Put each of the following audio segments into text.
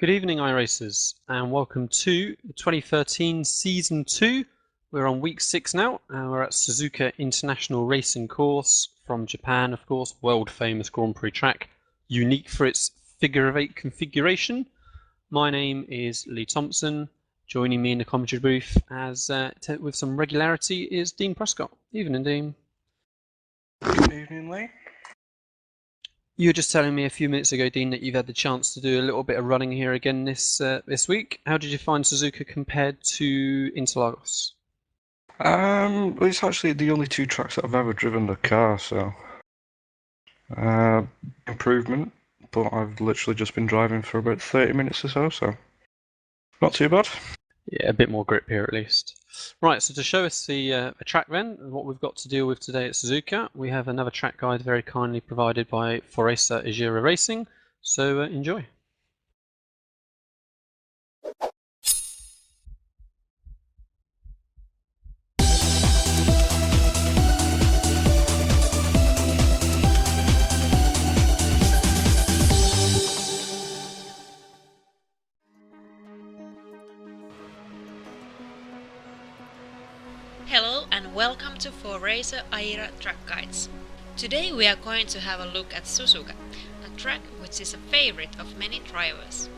Good evening, iRacers, and welcome to the 2013 Season 2. We're on week 6 now, and we're at Suzuka International Racing Course from Japan, of course, world famous Grand Prix track, unique for its figure of 8 configuration. My name is Lee Thompson. Joining me in the commentary booth as with some regularity is Dean Prescott. Evening, Dean. Good evening, Lee. You were just telling me a few minutes ago, Dean, that you've had the chance to do a little bit of running here again this week. How did you find Suzuka compared to Interlagos? It's actually the only two tracks that I've ever driven the car, so improvement. But I've literally just been driving for about 30 minutes or so not too bad. Yeah, a bit more grip here at least. Right, so to show us the track then, and what we've got to deal with today at Suzuka, we have another track guide very kindly provided by Foresa iRacing, so enjoy. Hello and welcome to Foresa iRacing Track Guides. Today we are going to have a look at Suzuka, a track which is a favorite of many drivers.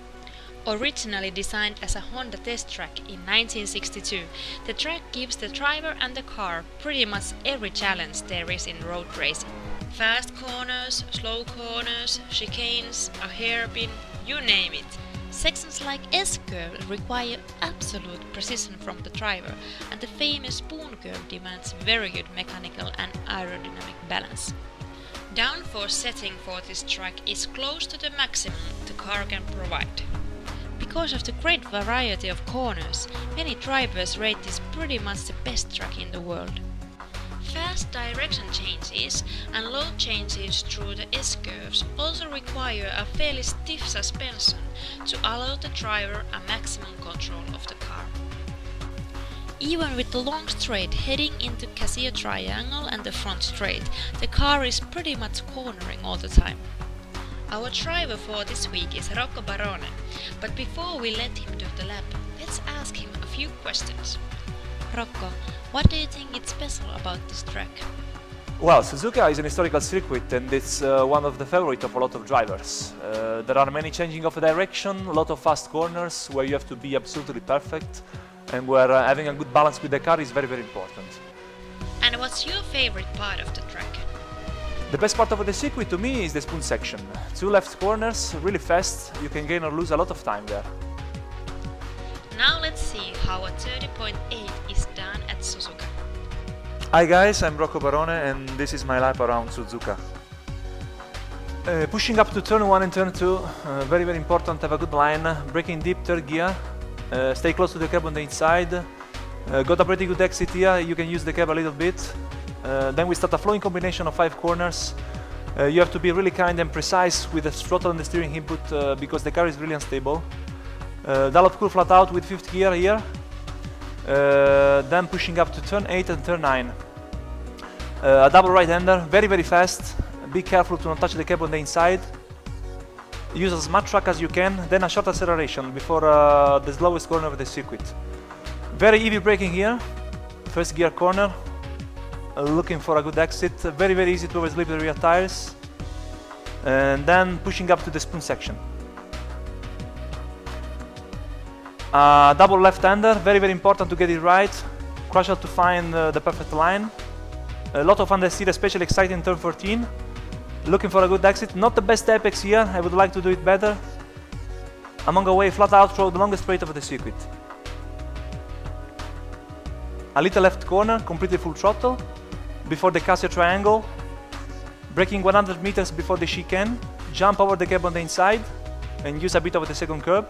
Originally designed as a Honda test track in 1962, the track gives the driver and the car pretty much every challenge there is in road racing. Fast corners, slow corners, chicanes, a hairpin, you name it. Sections like S-curve require absolute precision from the driver, and the famous spoon curve demands very good mechanical and aerodynamic balance. Downforce setting for this track is close to the maximum the car can provide. Because of the great variety of corners, many drivers rate this pretty much the best track in the world. Fast direction changes and load changes through the S-curves also require a fairly stiff suspension to allow the driver a maximum control of the car. Even with the long straight heading into Casio Triangle and the front straight, the car is pretty much cornering all the time. Our driver for this week is Rocco Barone, but before we let him do the lap, let's ask him a few questions. Rocco, what do you think is special about this track? Well, Suzuka is an historical circuit and it's one of the favorites of a lot of drivers. There are many changing of direction, a lot of fast corners where you have to be absolutely perfect and where having a good balance with the car is very, very important. And what's your favorite part of the track? The best part of the circuit to me is the spoon section. 2 left corners, really fast, you can gain or lose a lot of time there. Now let's see how a 30.8 is done at Suzuka. Hi guys, I'm Rocco Barone and this is my lap around Suzuka. Pushing up to turn 1 and turn 2, very very important to have a good line, braking deep third gear, stay close to the curb on the inside, got a pretty good exit here, you can use the cab a little bit. Then we start a flowing combination of 5 corners. You have to be really kind and precise with the throttle and the steering input because the car is really unstable. Dollop cool flat out with 5th gear here. Then pushing up to turn 8 and turn 9. A double right-hander, very very fast. Be careful to not touch the cab on the inside. Use as much track as you can, then a short acceleration before the slowest corner of the circuit. Very heavy braking here. First gear corner. Looking for a good exit. Very very easy to overslip the rear tires. And then pushing up to the spoon section. Double left-hander, very very important to get it right. Crucial to find the perfect line. A lot of understeer, especially exciting in turn 14. Looking for a good exit. Not the best apex here, I would like to do it better. Among away, flat out through the longest straight of the circuit. A little left corner, completely full throttle. Before the Casio Triangle. Braking 100 meters before the chicane. Jump over the cab on the inside and use a bit of the second curb.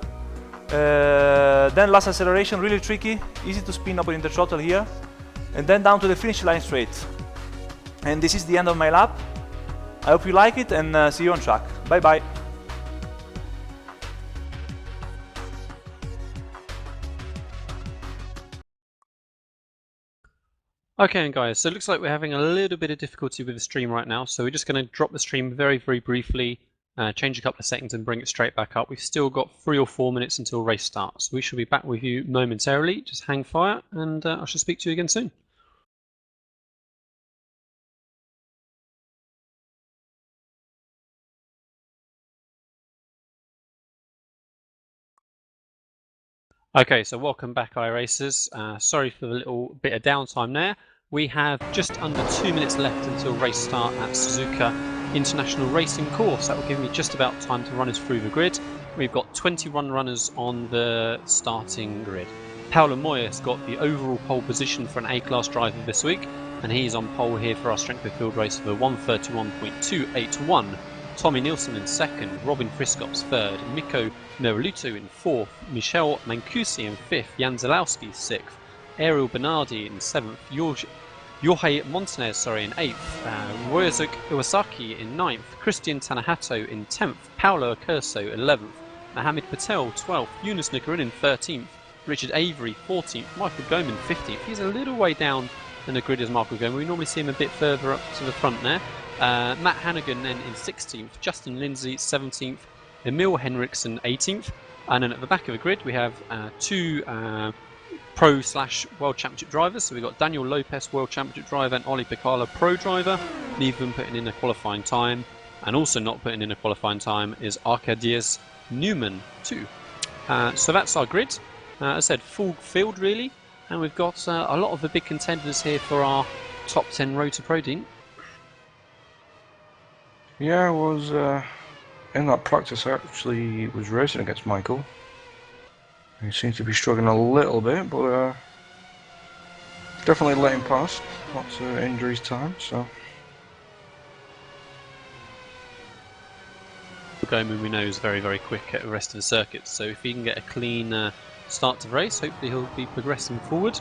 Then last acceleration, really tricky, easy to spin opening the throttle here, and then down to the finish line straight. And this is the end of my lap. I hope you like it and see you on track. Bye bye. Okay guys, so it looks like we're having a little bit of difficulty with the stream right now, so we're just going to drop the stream very very briefly change a couple of settings and bring it straight back up. We've still got 3 or 4 minutes until race starts. We shall be back with you momentarily. Just hang fire, and I shall speak to you again soon. Okay, so welcome back, iRacers. Sorry for the little bit of downtime there. We have just under 2 minutes left until race start at Suzuka International Racing Course. That will give me just about time to run us through the grid. We've got 21 runners on the starting grid. Paolo Moya's got the overall pole position for an A-class driver this week, and he's on pole here for our strength of field race for 1:31.281. Tommy Nielsen in second, Robin Friskops third, Mikko Meriluto in fourth, Michel Mancusi in fifth, Jan Zalowski sixth, Ariel Bernardi in seventh, Jorge Montanez in eighth, Ryusuke Iwasaki in ninth, Christian Tanahato in 10th, Paolo Accurso 11th, Mohamed Patel 12th, Yunus Nikarin in 13th, Richard Avery 14th, Michael Goman 15th. He's a little way down in the grid as Michael Goman. We normally see him a bit further up to the front there. Matt Hannigan then in 16th, Justin Lindsay 17th, Emil Henriksen 18th, and then at the back of the grid we have two Pro/World Championship drivers. So we've got Daniel Lopez, World Championship driver, and Oli Picala, Pro driver. Neither of them putting in a qualifying time, and also not putting in a qualifying time is Arkadiusz Newman too. So that's our grid. As I said, full field really, and we've got a lot of the big contenders here for our top 10 Road to Pro, Dean. Yeah, I was in that practice. I actually was racing against Michael. He seems to be struggling a little bit, but definitely let him pass. Lots of injuries time, so. Goman we know is very, very quick at the rest of the circuits, so if he can get a clean start to the race, hopefully he'll be progressing forward.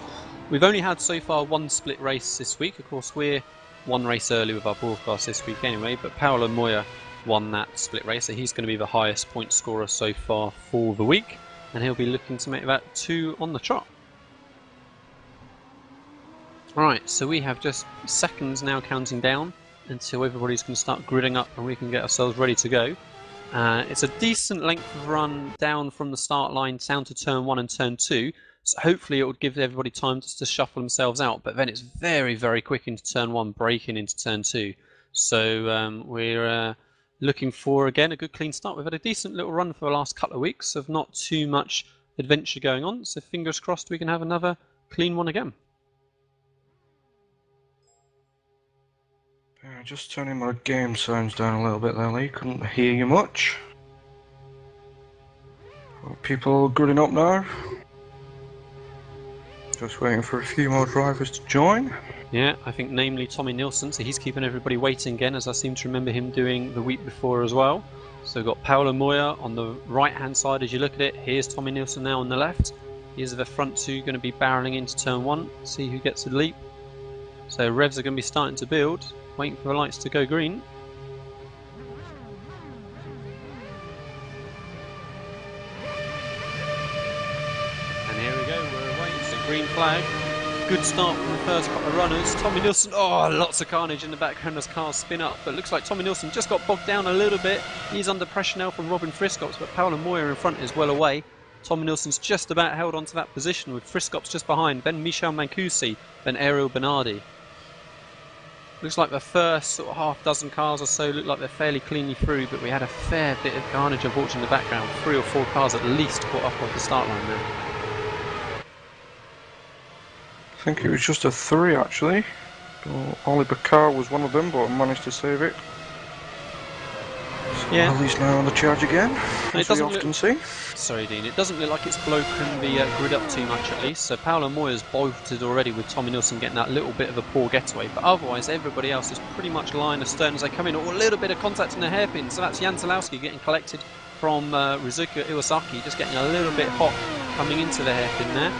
We've only had so far one split race this week. Of course, we're one race early with our broadcast this week anyway, but Paolo Moya won that split race, so he's going to be the highest point scorer so far for the week, and he'll be looking to make that 2 on the trot. Alright, so we have just seconds now counting down until everybody's going to start gridding up and we can get ourselves ready to go. It's a decent length of run down from the start line down to turn 1 and turn 2, so hopefully it would give everybody time just to shuffle themselves out, but then it's very, very quick into turn 1, breaking into turn 2. So we're looking for, again, a good clean start. We've had a decent little run for the last couple of weeks of not too much adventure going on, so fingers crossed we can have another clean one again. Just turning my game sounds down a little bit there, Lee. Couldn't hear you much. People gridding up now. Just waiting for a few more drivers to join. Yeah, I think namely Tommy Nielsen, so he's keeping everybody waiting again, as I seem to remember him doing the week before as well. So we've got Paolo Moya on the right hand side as you look at it. Here's Tommy Nielsen now on the left. Here's the front two going to be barreling into turn 1. See who gets the leap. So revs are going to be starting to build, waiting for the lights to go green. And here we go, we're away. It's a green flag. Good start from the first couple of runners. Tommy Nielsen, oh, lots of carnage in the background as cars spin up, but looks like Tommy Nielsen just got bogged down a little bit. He's under pressure now from Robin Friskops, but Paolo Moya in front is well away. Tommy Nielsen's just about held onto that position with Friskops just behind, then Michel Mancusi, then Ariel Bernardi. Looks like the first sort of half dozen cars or so look like they're fairly cleanly through, but we had a fair bit of carnage unfortunately in the background. 3 or 4 cars at least caught up off the start line there. I think it was just a 3 actually. Oli Bakar was one of them, but managed to save it. So Yeah. Ali's now on the charge again, as we often see. Sorry, Dean. It doesn't look like it's broken the grid up too much, at least. So Paolo Moya's bolted already with Tommy Nielsen getting that little bit of a poor getaway. But otherwise, everybody else is pretty much line astern as they come in. Or a little bit of contact in the hairpin. So that's Jan Zalowski getting collected from Ryusuke Iwasaki, just getting a little bit hot coming into the hairpin there.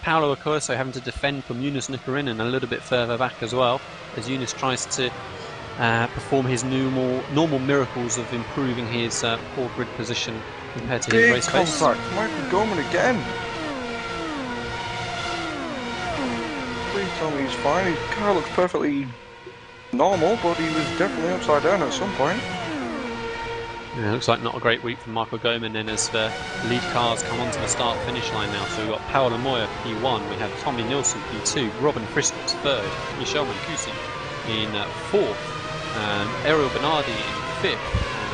Paolo Accurso having to defend from Yunus Nikarin a little bit further back as well, as Yunus tries to perform his normal miracles of improving his poor grid position compared to his race pace. Contact, Michael Gorman again. Please tell me he's fine. His car looks perfectly normal, but he was definitely upside down at some point. Yeah, looks like not a great week for Marco Goman then as the lead cars come onto the start-finish line now. So we've got Paolo Moya P1, we have Tommy Nilsson P2, Robin Friskets third, Michel Mancusi in fourth, Ariel Bernardi in fifth,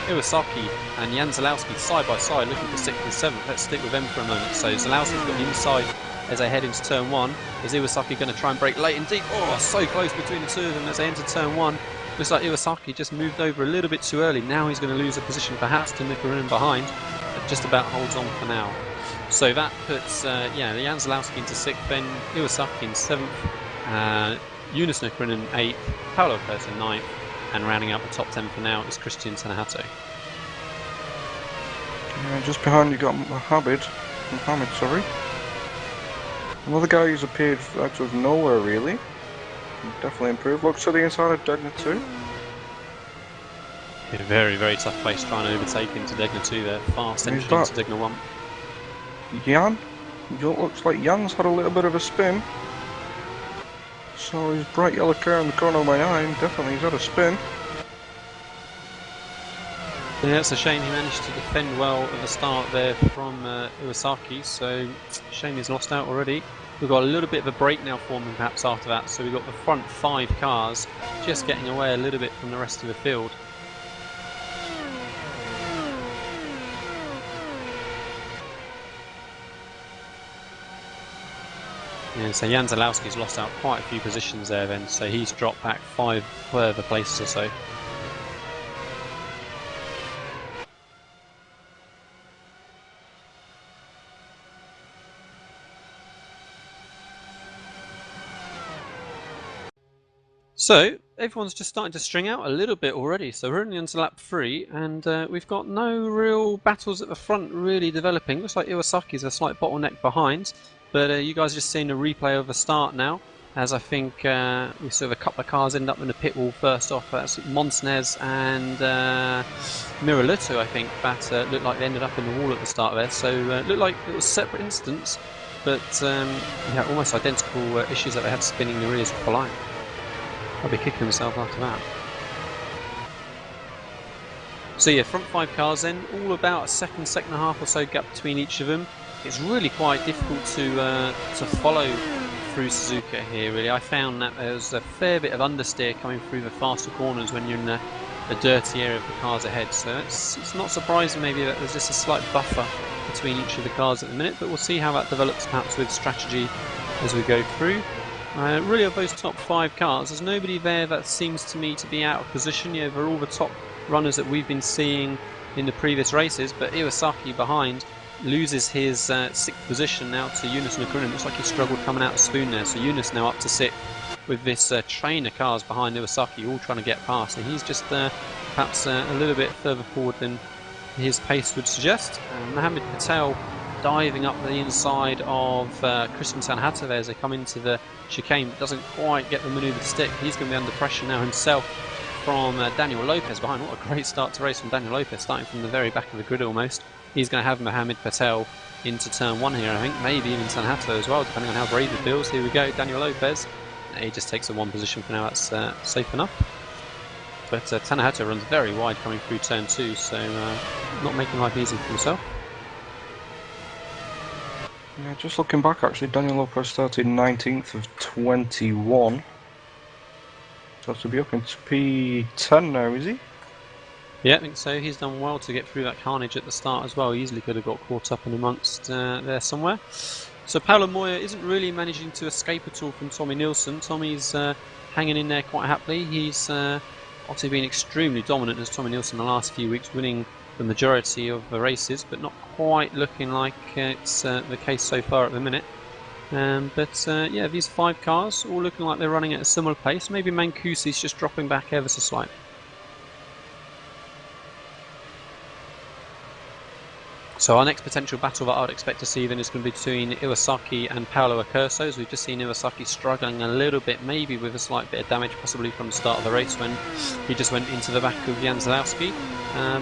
Iwasaki and Jan Zalowski side by side looking for sixth and seventh. Let's stick with them for a moment. So Zalowski's got the inside as they head into turn one. Is Iwasaki going to try and break late and deep? Oh, so close between the two of them as they enter turn one. Looks like Iwasaki just moved over a little bit too early. Now he's going to lose a position perhaps to Nikurin behind, but just about holds on for now. So that puts Jan Zalowski into sixth, then Iwasaki in seventh, Yunus Nikurin in eighth, Paolo Kurz in ninth, and rounding out the top 10 for now is Christian Tanahato. Yeah, just behind you got Mohammed, sorry. Another guy who's appeared out of nowhere really. Definitely improved. Looks to the inside of Degna 2. Yeah, very, very tough place trying to overtake into Degna 2 there. Fast entry into Degna 1. Jan? Looks like Jan's had a little bit of a spin. So his bright yellow car in the corner of my eye, definitely he's had a spin. Yeah, it's a shame he managed to defend well at the start there from Iwasaki, so shame he's lost out already. We've got a little bit of a break now forming perhaps after that, so we've got the front 5 cars just getting away a little bit from the rest of the field. Yeah, so Jan Zalowski's lost out quite a few positions there then, so he's dropped back 5 further places or so. So, everyone's just starting to string out a little bit already, so we're only into lap 3, and we've got no real battles at the front really developing. Looks like Iwasaki's a slight bottleneck behind, but you guys are just seeing a replay of the start now, as I think we saw a couple of cars end up in the pit wall first off. That's Monsnes and Miraluto, I think, that looked like they ended up in the wall at the start there, so it looked like it was separate incidents, but yeah, almost identical issues that they had spinning the rears off the line. I'll be kicking himself after that. So yeah, front 5 cars then, all about a second and a half or so gap between each of them. It's really quite difficult to follow through Suzuka here really. I found that there was a fair bit of understeer coming through the faster corners when you're in the dirty area of the cars ahead, so it's not surprising maybe that there's just a slight buffer between each of the cars at the minute, but we'll see how that develops perhaps with strategy as we go through. Really of those top 5 cars, there's nobody there that seems to me to be out of position. Yeah, they're all the top runners that we've been seeing in the previous races, but Iwasaki behind loses his 6th position now to Yunus Nikurin. Looks like he struggled coming out of spoon there, so Yunus now up to 6th with this train of cars behind Iwasaki all trying to get past, and he's just perhaps a little bit further forward than his pace would suggest. Mohammed Patel diving up the inside of Christian Tanahato there as they come into the chicane, but doesn't quite get the manoeuvre to stick. He's going to be under pressure now himself from Daniel Lopez behind. What a great start to race from Daniel Lopez, starting from the very back of the grid almost. He's going to have Mohammed Patel into turn 1 here, I think, maybe even Tanahato as well, depending on how brave he feels. Here we go, Daniel Lopez. He just takes a 1 position for now, that's safe enough. But Tanahato runs very wide coming through turn 2, so not making life easy for himself. Yeah, just looking back actually, Daniel Lopez started 19th of 21. So to be up into P10 now, is he? Yeah, I think so. He's done well to get through that carnage at the start as well. He easily could have got caught up in amongst there somewhere. So Paolo Moya isn't really managing to escape at all from Tommy Nilsson. Tommy's hanging in there quite happily. He's obviously been extremely dominant as Tommy Nilsson the last few weeks, winning the majority of the races, but not quite looking like it's the case so far at the minute. Yeah, these 5 cars all looking like they're running at a similar pace. Maybe Mancusi's just dropping back ever so slightly. So our next potential battle that I would expect to see then is going to be between Iwasaki and Paolo Accurso, as we've just seen Iwasaki struggling a little bit, maybe with a slight bit of damage possibly from the start of the race when he just went into the back of Jan Zalowski.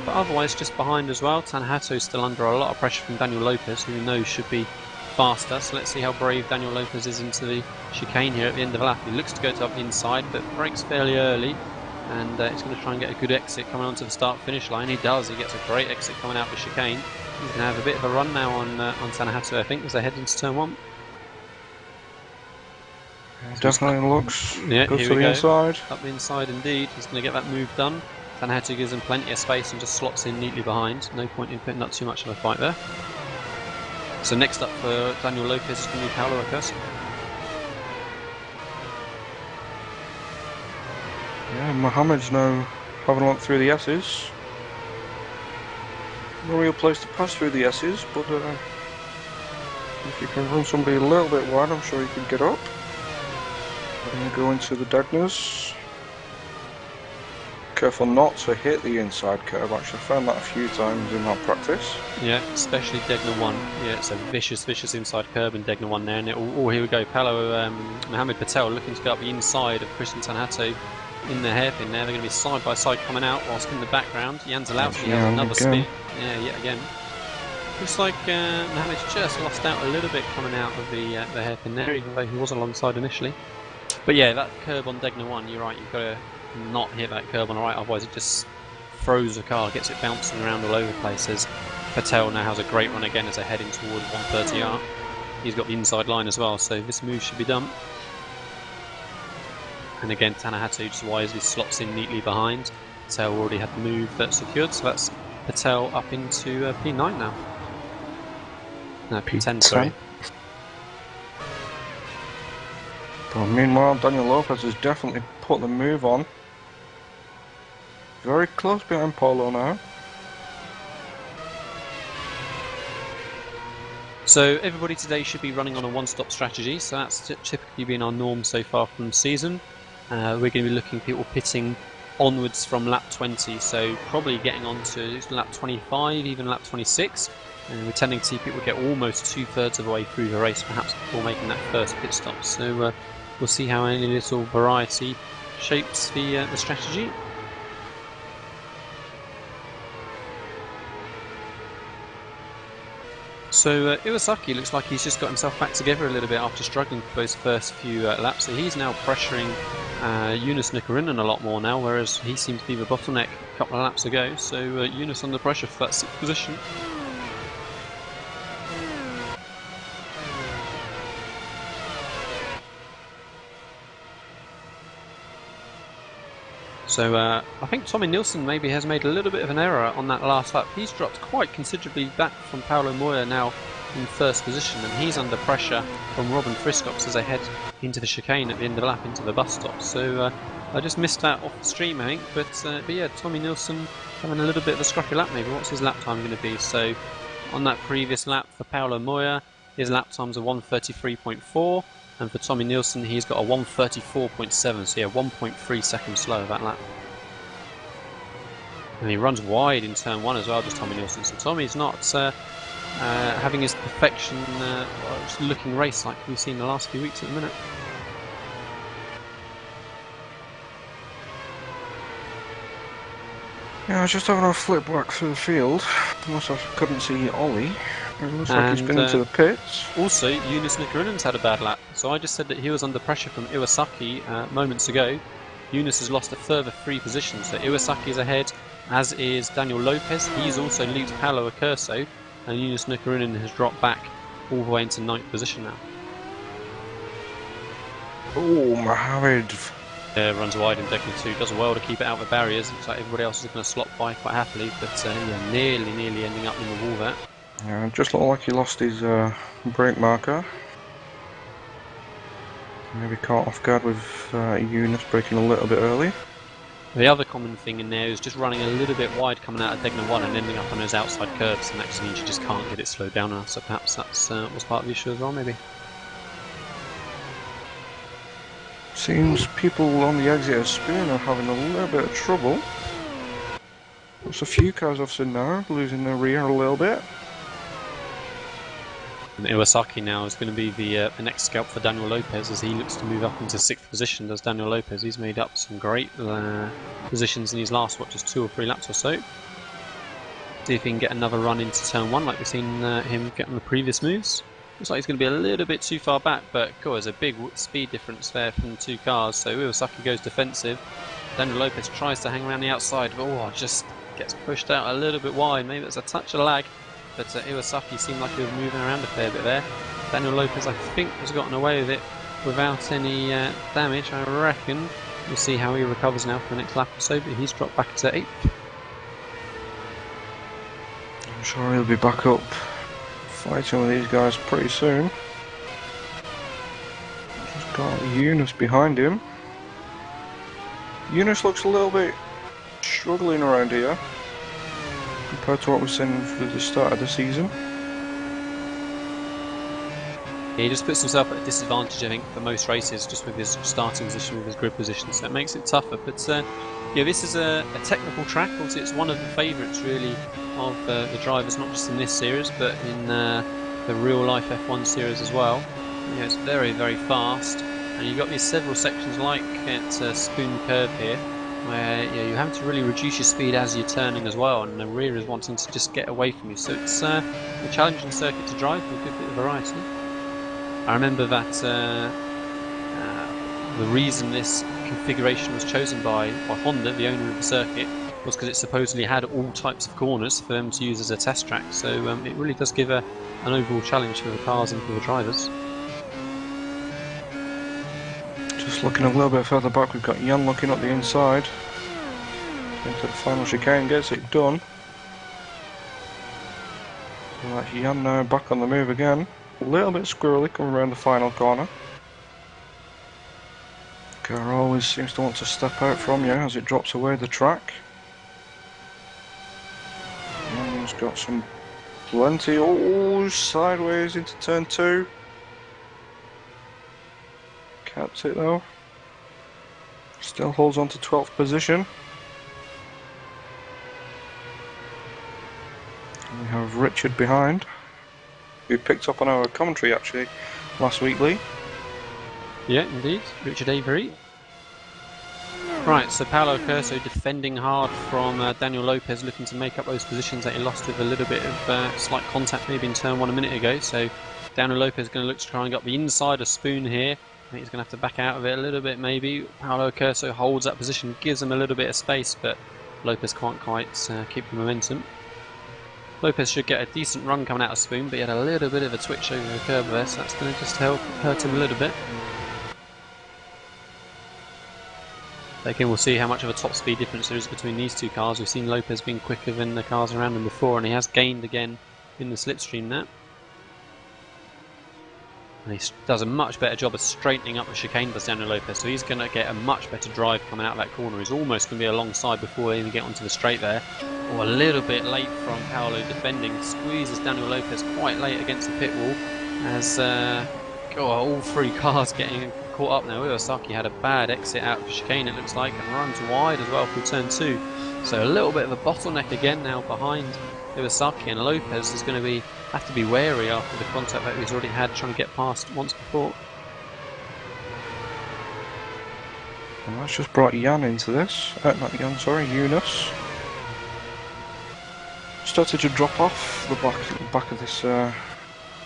But otherwise just behind as well. Tanahato is still under a lot of pressure from Daniel Lopez, who we know should be faster, so let's see how brave Daniel Lopez is into the chicane here at the end of the lap. He looks to go to up the inside, but brakes fairly early. and he's going to try and get a good exit coming onto the start-finish line. He does. He gets a great exit coming out the chicane. He's going to have a bit of a run now on Tanahatu, I think, as they head into turn 1. Definitely looks good to the inside. Up the inside indeed. He's going to get that move done. Tanahatu gives him plenty of space and just slots in neatly behind. No point in putting up too much of a fight there. So next up for Daniel Lopez is going to be Paulo Acosta. Yeah, Mohamed's now having a look through the S's. No real place to pass through the S's, but if you can run somebody a little bit wide, I'm sure you can get up. We're going to go into the Degnas. Careful not to hit the inside curve. Actually, I found that a few times in that practice. Yeah, especially Degna 1. Yeah, it's a vicious inside curve in Degna 1 there. And here we go. Mohamed Patel looking to go up the inside of Christian Tanahatu in the hairpin there. They're going to be side by side coming out, whilst in the background Jan Zalowski has another spin. Yeah, yet again. Looks like Mohamed's just lost out a little bit coming out of the hairpin there, even though he was alongside initially. But yeah, that curb on Degna 1, you're right, you've got to not hit that curb on the right, otherwise it just throws the car, gets it bouncing around all over places. Patel now has a great run again as they're heading towards 130R. He's got the inside line as well, so this move should be done. And again, Tanahatu just wisely slots in neatly behind. Patel already had the move that's secured, so that's Patel up into P9 now. No, P10, sorry. But meanwhile, Daniel Lopez has definitely put the move on. Very close behind Paulo now. So everybody today should be running on a one-stop strategy, so that's typically been our norm so far from the season. We're going to be looking at people pitting onwards from lap 20, so probably getting on to lap 25, even lap 26. And we're tending to see people get almost 2/3 of the way through the race, perhaps before making that first pit stop. So we'll see how any little variety shapes the strategy. So Iwasaki looks like he's just got himself back together a little bit after struggling for those first few laps. So he's now pressuring Jonas Nikarinen a lot more now, whereas he seemed to be the bottleneck a couple of laps ago. So Jonas under pressure for that 6th position. So I think Tommy Nilsson maybe has made a little bit of an error on that last lap. He's dropped quite considerably back from Paulo Moya now in first position, and he's under pressure from Robin Friscops as they head into the chicane at the end of the lap into the bus stop. So I just missed that off the stream, I think. But yeah, Tommy Nilsson having a little bit of a scruffy lap maybe. What's his lap time going to be? So on that previous lap for Paulo Moya, his lap time's a 1:33.4. And for Tommy Nilsson, he's got a 1:34.7, so yeah, 1.3 seconds slower that lap. And he runs wide in turn 1 as well, just Tommy Nilsson. So Tommy's not having his perfection looking race like we've seen the last few weeks at the minute. Yeah, I was just having a flip back through the field. Unless I couldn't see Ollie. It looks like he's been into the pits. Also, Jonas Nikarinen's had a bad lap. So I just said that he was under pressure from Iwasaki moments ago. Jonas has lost a further 3 positions. So Iwasaki is ahead, as is Daniel Lopez. He's also leads Paulo Accurso, and Jonas Nikarinen has dropped back all the way into 9th position now. Oh, Mohamed. Runs wide in Degna 2, does well to keep it out of the barriers. Looks like everybody else is going to slot by quite happily, but yeah, nearly ending up in the wall there. Yeah, just looked like he lost his brake marker. Maybe caught off guard with Jonas braking a little bit early. The other common thing in there is just running a little bit wide coming out of Degna 1 and ending up on those outside curves, and actually you just can't get it slowed down enough, so perhaps that's was part of the issue as well, maybe. Seems people on the exit of Spain are having a little bit of trouble. There's a few cars I've seen now losing their rear a little bit. And Iwasaki now is going to be the next scalp for Daniel Lopez as he looks to move up into 6th position. Does Daniel Lopez? He's made up some great positions in his last, just 2 or 3 laps or so. See if he can get another run into turn 1 like we've seen him get on the previous moves. Looks like he's going to be a little bit too far back, but cool, there's a big speed difference there from the 2 cars, so Iwasaki goes defensive. Daniel Lopez tries to hang around the outside, but just gets pushed out a little bit wide. Maybe it's a touch of lag, but Iwasaki seemed like he was moving around a fair bit there. Daniel Lopez, I think, has gotten away with it without any damage, I reckon. We'll see how he recovers now for the next lap or so, but he's dropped back to 8th. I'm sure he'll be back up fighting with these guys pretty soon. He's got Eunice behind him. Eunice looks a little bit struggling around here compared to what we've seen for the start of the season. Yeah, he just puts himself at a disadvantage, I think, for most races, just with his starting position, with his grid position, so it makes it tougher. But yeah, this is a technical track. Also, it's one of the favourites, really, of the drivers, not just in this series, but in the real-life F1 series as well. You know, it's very, very fast, and you've got these several sections, like at Spoon Curve here, where you have to really reduce your speed as you're turning as well, and the rear is wanting to just get away from you. So it's a challenging circuit to drive with a good bit of variety. I remember that the reason this configuration was chosen by Honda, the owner of the circuit, was because it supposedly had all types of corners for them to use as a test track. So it really does give an overall challenge for the cars and for the drivers. Just looking a little bit further back, we've got Jan looking up the inside. Into the final chicane, gets it done. So that's Jan now back on the move again. A little bit squirrely coming around the final corner. Car always seems to want to step out from you as it drops away the track. Jan's got some plenty. Oh, sideways into turn 2. Caps it though. Still holds on to 12th position. And we have Richard behind, who picked up on our commentary actually last week, Lee. Yeah, indeed. Richard Avery. Right, so Paolo Curso defending hard from Daniel Lopez, looking to make up those positions that he lost with a little bit of slight contact maybe in turn 1 a minute ago. So Daniel Lopez is going to look to try and get the inside of Spoon here. I think he's going to have to back out of it a little bit maybe. Paolo Curso holds that position, gives him a little bit of space, but Lopez can't quite keep the momentum. Lopez should get a decent run coming out of Spoon, but he had a little bit of a twitch over the curb there, so that's going to just help hurt him a little bit. Again, we'll see how much of a top speed difference there is between these two cars. We've seen Lopez being quicker than the cars around him before, and he has gained again in the slipstream there. And he does a much better job of straightening up the chicane, does Daniel Lopez, so he's going to get a much better drive coming out of that corner. He's almost going to be alongside before they even get onto the straight there. Or a little bit late from Paolo defending. Squeezes Daniel Lopez quite late against the pit wall as all 3 cars getting caught up now. Iwasaki had a bad exit out of the chicane, it looks like, and runs wide as well through turn 2. So a little bit of a bottleneck again now behind Iwasaki, and Lopez is going to have to be wary after the contact that he's already had trying to get past once before. And that's just brought Jan into this. Not Jan, sorry, Eunice. Started to drop off the back of this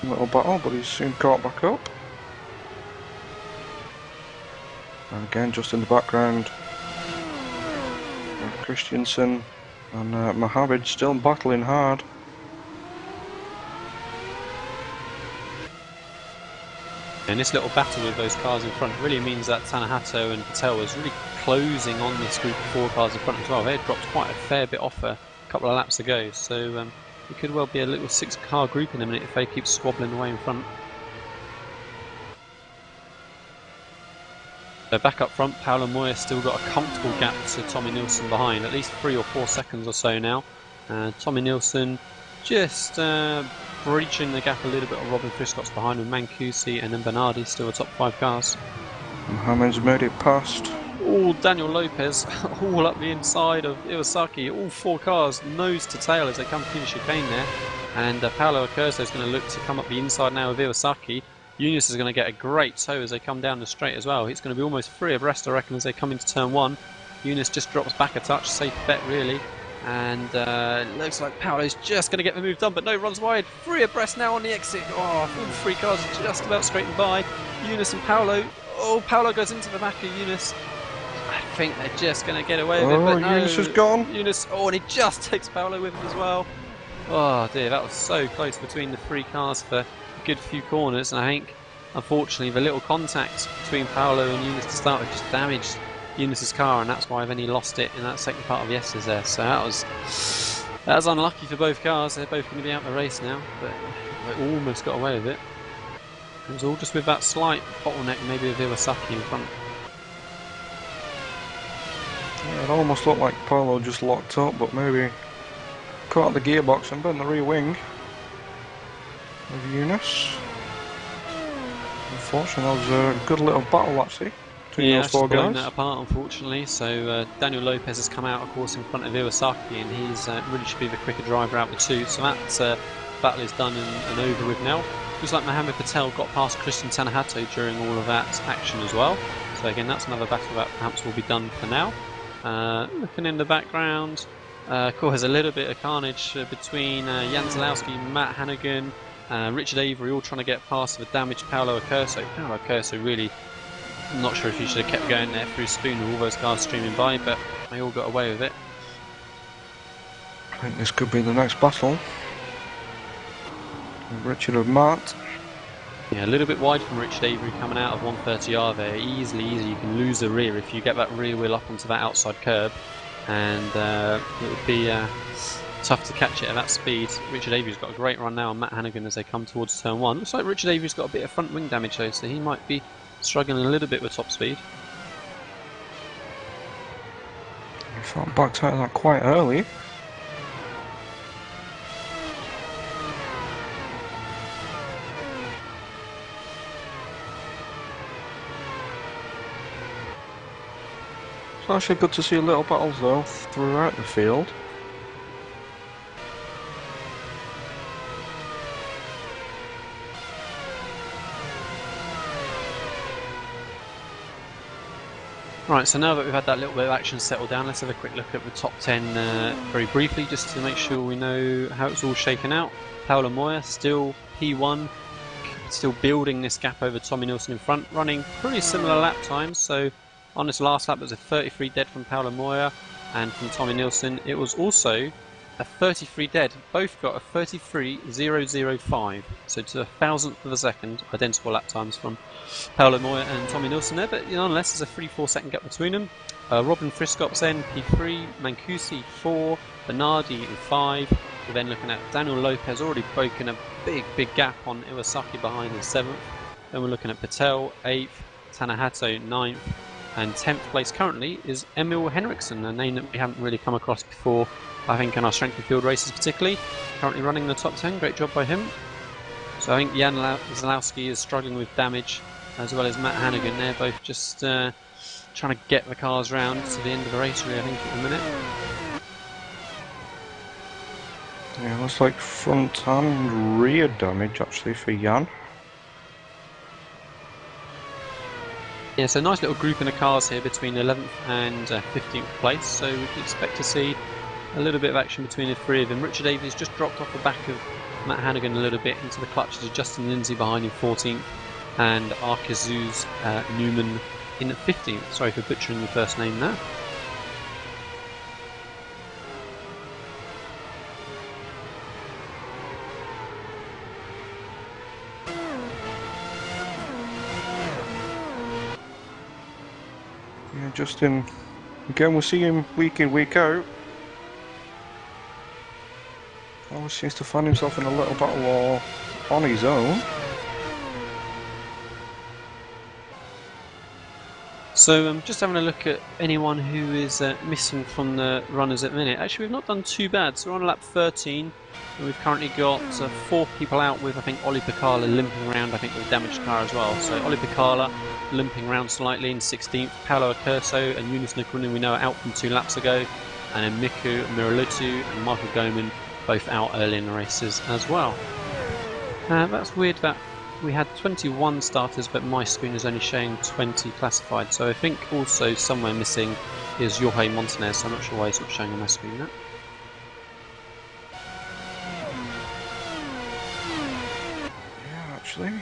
little battle, but he's soon caught back up. And again, just in the background, Christiansen and Mohammed still battling hard. And this little battle with those cars in front really means that Tanahato and Patel was really closing on this group of 4 cars in front as well. They had dropped quite a fair bit off a couple of laps ago, so it could well be a little 6-car group in a minute if they keep squabbling away in front. So back up front, Paolo Moya still got a comfortable gap to Tommy Nilsson behind, at least 3 or 4 seconds or so now. Tommy Nilsson just breaching the gap a little bit on Robin Friscott's behind, with Mancusi and then Bernardi still the top 5 cars. Mohamed's made it past. Oh, Daniel Lopez all up the inside of Iwasaki, all 4 cars nose to tail as they come through the chicane there. And Paolo Curso is going to look to come up the inside now with Iwasaki. Eunice is going to get a great tow as they come down the straight as well. It's going to be almost 3 abreast, I reckon, as they come into turn 1. Eunice just drops back a touch, safe bet really. And looks like Paolo's just going to get the move done, but no, runs wide. 3 abreast now on the exit. Oh, all 3 cars just about straightened by. Eunice and Paolo. Oh, Paolo goes into the back of Eunice. think they're just going to get away with it, but no. Eunice is gone. Eunice, and he just takes Paolo with him as well. Oh dear, that was so close between the three cars for a good few corners, and I think, unfortunately, the little contact between Paolo and Eunice to start with just damaged Eunice's car, and that's why then he lost it in that second part of Yes's there. So that was unlucky for both cars. They're both going to be out of the race now, but they almost got away with it. It was all just with that slight bottleneck, maybe of Iwasaki in front. Yeah, it almost looked like Paolo just locked up, but maybe caught the gearbox and bent the rear wing of Eunice. Unfortunately, that was a good little battle actually between those four blown guys. that apart, unfortunately. So Daniel Lopez has come out, of course, in front of Iwasaki, and he's really should be the quicker driver out of the two. So that battle is done and over with now. Looks like Mohammed Patel got past Christian Tanahato during all of that action as well. So again, that's another battle that perhaps will be done for now. Looking in the background, of course, there's a little bit of carnage between Jan Zalowski, Matt Hannigan, Richard Avery, all trying to get past the damaged Paolo Accurso. Paolo Accurso really, I'm not sure if he should have kept going there through Spoon with all those cars streaming by, but they all got away with it. I think this could be the next battle. Richard and Matt. Yeah, a little bit wide from Richard Avery coming out of 130R there. Easily, you can lose the rear if you get that rear wheel up onto that outside curb, and it would be tough to catch it at that speed. Richard Avery's got a great run now on Matt Hannigan as they come towards turn one. Looks like Richard Avery's got a bit of front wing damage though, so he might be struggling a little bit with top speed. I thought backed out of that quite early. It's actually good to see little battles though throughout the field. Right, so now that we've had that little bit of action settled down, let's have a quick look at the top 10 very briefly, just to make sure we know how it's all shaken out. Paolo Moya still P1, still building this gap over Tommy Nilsson in front, running pretty similar lap times. So on this last lap, it was a 33 dead from Paolo Moya, and from Tommy Nilsson, it was also a 33 dead. Both got a 33.005, so to a thousandth of a second, identical lap times from Paolo Moya and Tommy Nilsson there, but nonetheless, there's a 3-4 second gap between them. Robin Friscops then P3, Mancusi 4, Bernardi in 5. We're then looking at Daniel Lopez, already broken a big gap on Iwasaki behind in 7th. Then we're looking at Patel 8th, Tanahato 9th, and 10th place currently is Emil Henriksen, a name that we haven't really come across before, I think, in our strength and field races particularly. Currently running in the top 10, great job by him. So I think Jan Zalowski is struggling with damage, as well as Matt Hannigan. They're both just trying to get the cars round to the end of the race, really, I think, at the minute. Yeah, looks like front and rear damage actually for Jan. Yeah, so nice little grouping of cars here between 11th and 15th place, so we can expect to see a little bit of action between the three of them. Richard Davies just dropped off the back of Matt Hannigan a little bit into the clutches of Justin Lindsay behind in 14th, and Arkazuz Newman in 15th. Sorry for butchering your first name there. Yeah, Justin, again we see him week in, week out. Always seems to find himself in a little battle or on his own. So just having a look at anyone who is missing from the runners at the minute. Actually, we've not done too bad. So we're on lap 13, and we've currently got 4 people out with, I think, Ollie Picala limping around, I think, with a damaged car as well. So Ollie Picala limping around slightly in 16th. Paolo Accurso and Yunus Nakunin, we know, are out from 2 laps ago. And then Miku Miralutu and Michael Goman both out early in the races as well. That's weird that we had 21 starters, but my screen is only showing 20 classified. So I think also somewhere missing is Jorge Montanez, so I'm not sure why he's not showing on my screen now. Yeah, actually.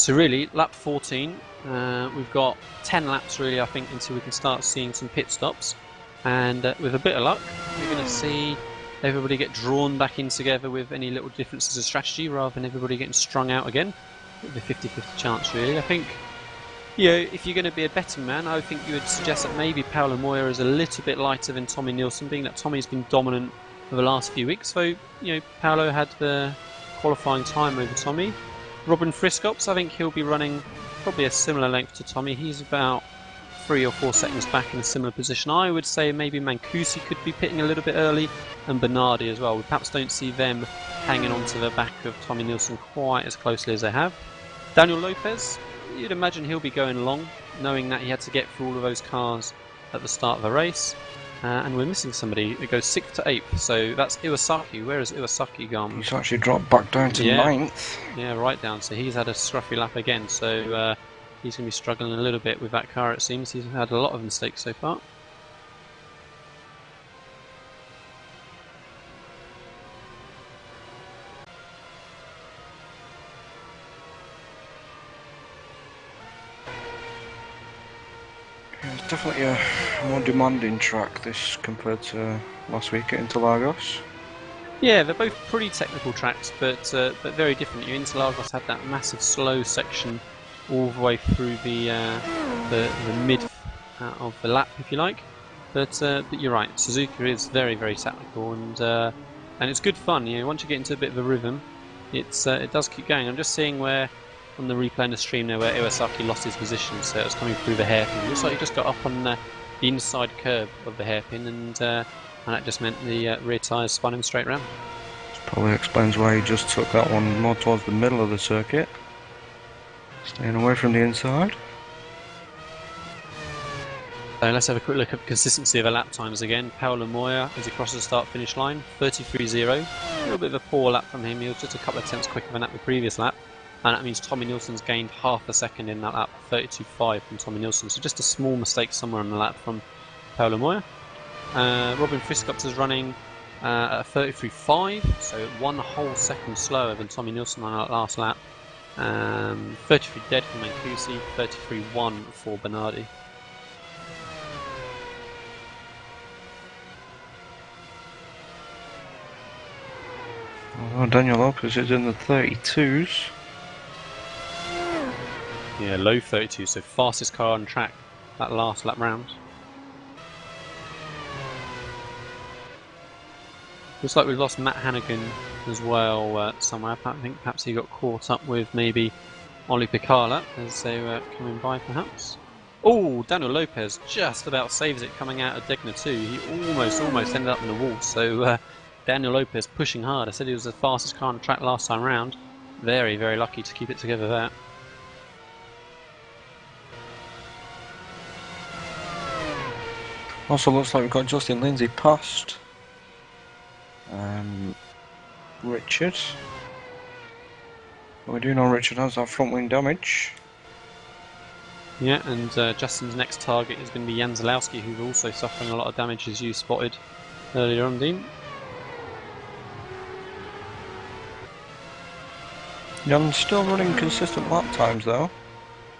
So really, lap 14, we've got 10 laps really, I think, until we can start seeing some pit stops. And with a bit of luck, we're going to see everybody get drawn back in together with any little differences of strategy rather than everybody getting strung out again. With a 50-50 chance really. I think, you know, if you're going to be a betting man, I think you would suggest that maybe Paolo Moya is a little bit lighter than Tommy Nielsen, being that Tommy's been dominant for the last few weeks. So, you know, Paolo had the qualifying time over Tommy. Robin Friscops, I think he'll be running probably a similar length to Tommy. He's about 3 or 4 seconds back in a similar position. I would say maybe Mancusi could be pitting a little bit early, and Bernardi as well. We perhaps don't see them hanging on to the back of Tommy Nielsen quite as closely as they have. Daniel Lopez, you'd imagine he'll be going along, knowing that he had to get through all of those cars at the start of the race. And we're missing somebody. It goes 6th to 8th, so that's Iwasaki. Where has Iwasaki gone? He's actually dropped back down to 9th. Yeah, right down. So he's had a scruffy lap again. So he's going to be struggling a little bit with that car, it seems. He's had a lot of mistakes so far. It's definitely a more demanding track this compared to last week at Interlagos. Yeah, they're both pretty technical tracks, but very different. Interlagos had that massive slow section all the way through the mid of the lap, if you like. But you're right, Suzuka is very, very technical, and it's good fun. You know, once you get into a bit of a rhythm, it does keep going. I'm just seeing where on the replay in the stream there where Iwasaki lost his position, so it was coming through the hairpin. It looks like he just got up on the inside curb of the hairpin, and that just meant the rear tyres spun him straight round. This probably explains why he just took that one more towards the middle of the circuit, staying away from the inside. So let's have a quick look at the consistency of the lap times again. Paolo Moya as he crosses the start-finish line, 33.0. A little bit of a poor lap from him. He was just a couple of tenths quicker than that the previous lap. And that means Tommy Nielsen's gained half a second in that lap, 32.5 from Tommy Nielsen. So just a small mistake somewhere on the lap from Paolo Moya. Robin Friscops is running at 33.5, so 1 whole second slower than Tommy Nielsen on that last lap. 33 dead for Mancusi, 33.1 for Bernardi. Oh, Daniel Lopez is in the 32s. Yeah, low 32, so fastest car on track that last lap round. Looks like we've lost Matt Hannigan as well somewhere. I think perhaps he got caught up with maybe Oli Picala as they were coming by perhaps. Oh, Daniel Lopez just about saves it coming out of Degner 2. He almost ended up in the wall, so Daniel Lopez pushing hard. I said he was the fastest car on track last time round. Very, very lucky to keep it together there. Also looks like we've got Justin Lindsay past Richard. We do know Richard has that front wing damage. Yeah, and Justin's next target is going to be Jan Zalowski, who's also suffering a lot of damage, as you spotted earlier on, Dean. Jan's still running consistent lap times though.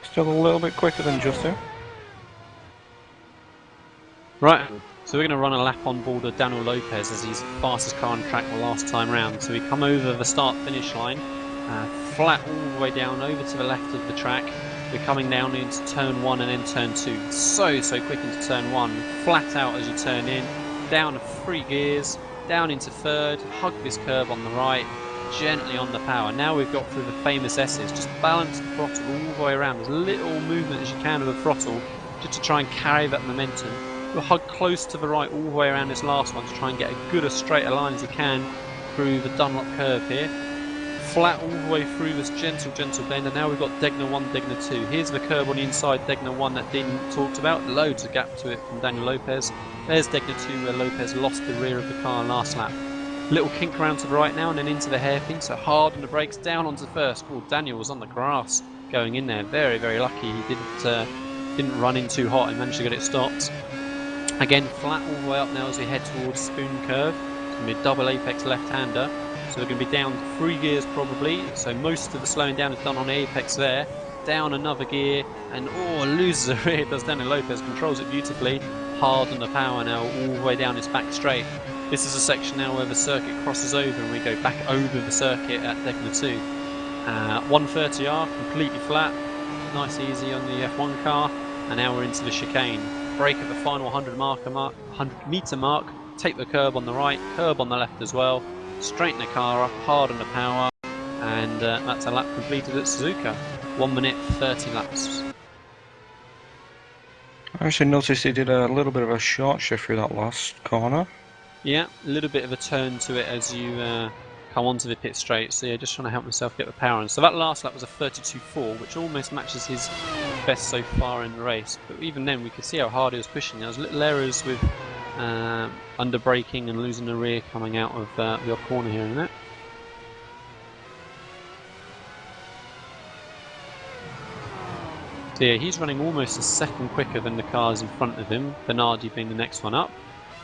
Still a little bit quicker than Justin. Right, so we're going to run a lap on board of Daniel Lopez as he's the fastest car on track the last time round. So we come over the start-finish line, flat all the way down over to the left of the track. We're coming down into turn 1 and then turn 2. So quick into turn 1, flat out as you turn in, down 3 gears, down into third, hug this curb on the right, gently on the power. Now we've got through the famous S's, just balance the throttle all the way around, as little movement as you can of the throttle, just to try and carry that momentum. We'll hug close to the right all the way around this last one to try and get as good a straight a line as you can through the Dunlop curve here. Flat all the way through this gentle bend, and now we've got Degner 1, Degner 2. Here's the curb on the inside, Degner 1 that Dean talked about. Loads of gap to it from Daniel Lopez. There's Degner 2 where Lopez lost the rear of the car last lap. Little kink around to the right now and then into the hairpin, so hard on the brakes, down onto first. Oh, Daniel was on the grass going in there. Very, very lucky he didn't run in too hot and managed to get it stopped. Again, flat all the way up now as we head towards Spoon Curve. It's going to be a double apex left-hander. So they're going to be down 3 gears probably. So most of the slowing down is done on the apex there. Down another gear, and loses a rear. Does Daniel Lopez, controls it beautifully. Hard on the power now, all the way down his back straight. This is a section now where the circuit crosses over, and we go back over the circuit at Degner 2. 130R, completely flat, nice easy on the F1 car, and now we're into the chicane. Brake at the final 100 meter mark, take the curb on the right, curb on the left as well, straighten the car up, hard on the power, and that's a lap completed at Suzuka. 1 minute 30 laps. I actually noticed he did a little bit of a short shift through that last corner. Yeah, a little bit of a turn to it as you come onto the pit straight. So yeah, just trying to help myself get the power on. So that last lap was a 32.4, which almost matches his best so far in the race. But even then, we could see how hard he was pushing. There was little errors with under braking and losing the rear coming out of the off corner here, isn't it? So yeah, he's running almost a second quicker than the cars in front of him, Bernardi being the next one up.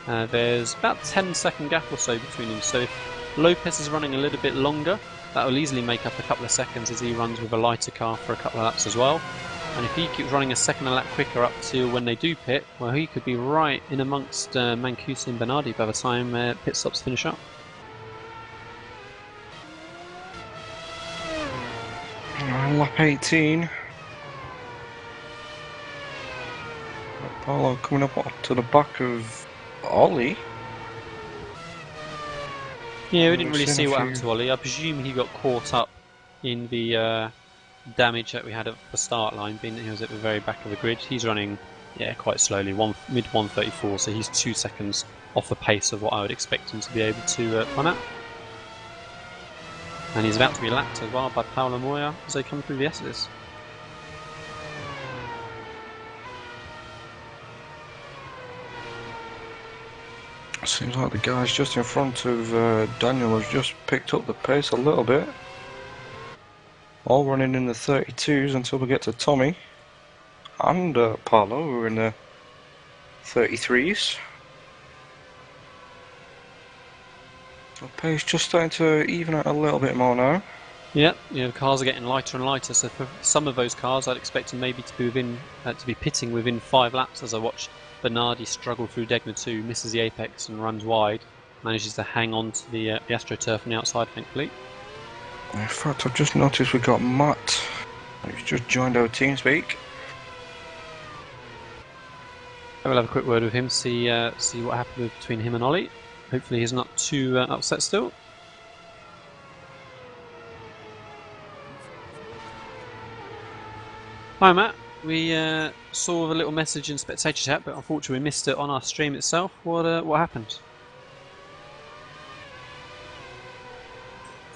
There's about 10-second gap or so between them, so if Lopez is running a little bit longer, that will easily make up a couple of seconds as he runs with a lighter car for a couple of laps as well. And if he keeps running a second a lap quicker up to when they do pit, well, he could be right in amongst Mancuso and Bernardi by the time pit stops finish up. Lap 18. Paulo coming up to the back of Ollie. Yeah, we didn't really see what happened to Ollie. I presume he got caught up in the damage that we had at the start line, being that he was at the very back of the grid. He's running, quite slowly, mid 134, so he's 2 seconds off the pace of what I would expect him to be able to run at. And he's about to be lapped as well by Paulo Moya as they come through the S's. Seems like the guys just in front of Daniel have just picked up the pace a little bit. All running in the 32s until we get to Tommy and Paulo, who are in the 33s. The pace just starting to even out a little bit more now. Yeah, the cars are getting lighter and lighter. So for some of those cars, I'd expect them maybe to be pitting within 5 laps. As I watched Bernardi struggle through Degner 2, misses the apex and runs wide, manages to hang on to the AstroTurf on the outside, thankfully. In fact, I've just noticed we got Matt, who's just joined our TeamSpeak. We'll have a quick word with him, see what happened between him and Ollie. Hopefully he's not too upset still. Hi Matt, we saw a little message in spectator chat, but unfortunately we missed it on our stream itself. What happened?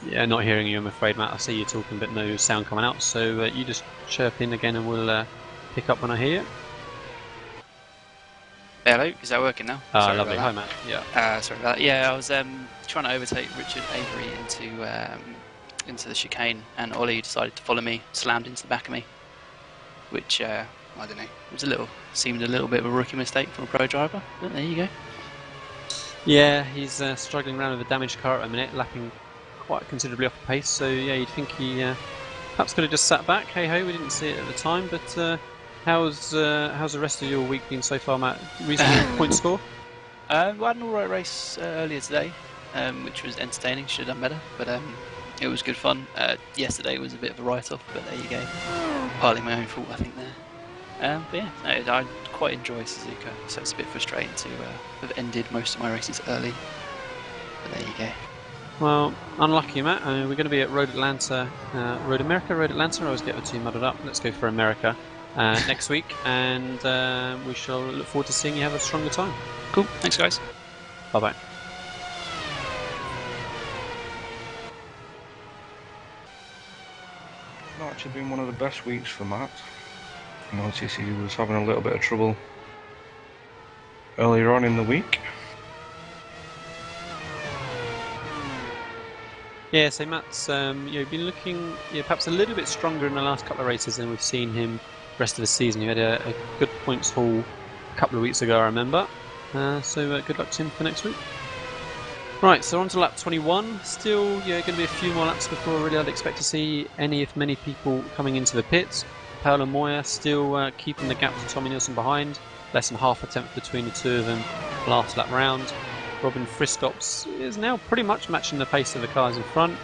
Yeah, not hearing you, I'm afraid, Matt. I see you talking, but no sound coming out. So you just chirp in again, and we'll pick up when I hear you. Hello, is that working now? Lovely. Hi, Matt. Yeah. Sorry about that. Yeah, I was trying to overtake Richard Avery into the chicane, and Ollie decided to follow me, slammed into the back of me, which I don't know. Seemed a little bit of a rookie mistake from a pro driver. But there you go. Yeah, he's struggling around with a damaged car at a minute, lapping quite considerably off the pace. So yeah, you'd think he perhaps could have just sat back. Hey ho, we didn't see it at the time, but. How's the rest of your week been so far, Matt? Reasonable point score? We had an alright race earlier today, which was entertaining. Should have done better, but it was good fun. Yesterday was a bit of a write-off, but there you go. Partly my own fault, I think, there. But yeah, I quite enjoy Suzuka, so it's a bit frustrating to have ended most of my races early. But there you go. Well, unlucky, Matt. We're going to be at Road Atlanta. Road Atlanta. I always get the two muddled up. Let's go for America. Next week, and we shall look forward to seeing you have a stronger time. Cool, thanks guys. Bye bye. It's not actually been one of the best weeks for Matt. I noticed he was having a little bit of trouble earlier on in the week. Yeah, so Matt's been looking perhaps a little bit stronger in the last couple of races than we've seen him rest of the season. He had a good points haul a couple of weeks ago, I remember. So good luck to him for next week. Right, so on to lap 21. Still, going to be a few more laps before really I'd expect to see any, if many, people coming into the pits. Paolo Moya still keeping the gap to Tommy Nielsen behind. Less than half a tenth between the two of them last lap round. Robin Friskops is now pretty much matching the pace of the cars in front.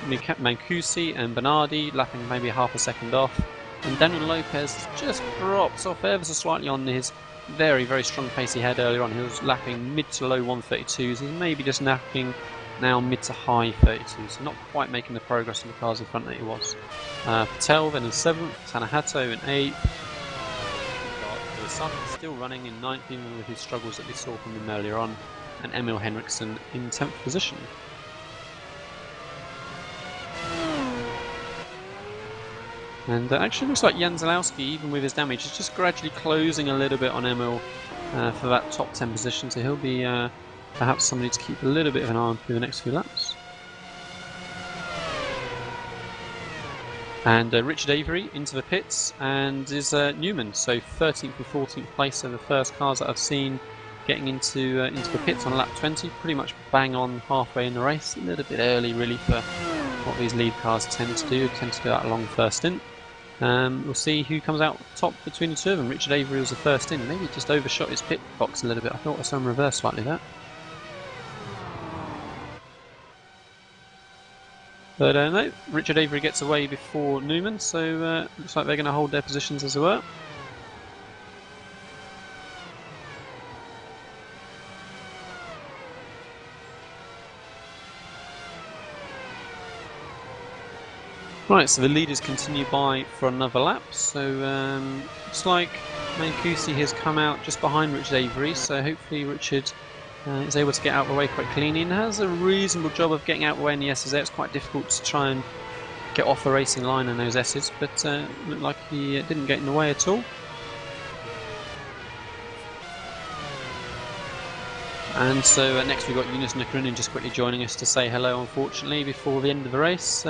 Mancusi and Bernardi lapping maybe half a second off. And Daniel Lopez just drops off ever so slightly on his very, very strong pace he had earlier on. He was lapping mid to low 132s. He's maybe just lapping now mid to high 32s. So not quite making the progress in the cars in front that he was. Patel then in 7th, Tanahato in 8th. The Sun still running in 9th, even with his struggles that we saw from him earlier on. And Emil Henriksen in 10th position. And actually looks like Jan Zalowski, even with his damage, is just gradually closing a little bit on Emil for that top 10 position, so he'll be perhaps somebody to keep a little bit of an eye on through the next few laps. And Richard Avery into the pits, and is Newman, so 13th and 14th place are the first cars that I've seen getting into the pits on lap 20, pretty much bang on halfway in the race, a little bit early really for what these lead cars tend to do that long first stint. We'll see who comes out top between the two of them. Richard Avery was the first in, maybe just overshot his pit box a little bit. I thought I saw him reverse slightly there. But no, Richard Avery gets away before Newman, so looks like they're going to hold their positions as they were. Right, so the leaders continue by for another lap. So looks like Mancusi has come out just behind Richard Avery, so hopefully Richard is able to get out of the way quite cleanly and has a reasonable job of getting out of the way in the S's. It's quite difficult to try and get off the racing line in those S's, but looked like he didn't get in the way at all. And so next we've got Eunice Nakarunen just quickly joining us to say hello, unfortunately, before the end of the race.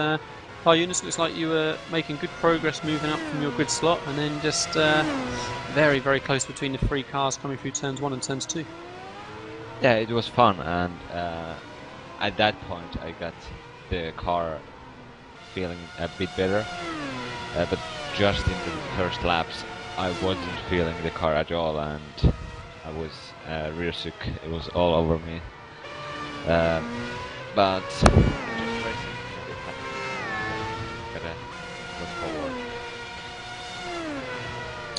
Hi Eunice, looks like you were making good progress moving up from your grid slot, and then just very, very close between the three cars coming through turns 1 and turns 2. Yeah, it was fun, and at that point I got the car feeling a bit better, but just in the first laps I wasn't feeling the car at all, and I was rear sick. It was all over me, but just racing a bit happy. Gotta look forward.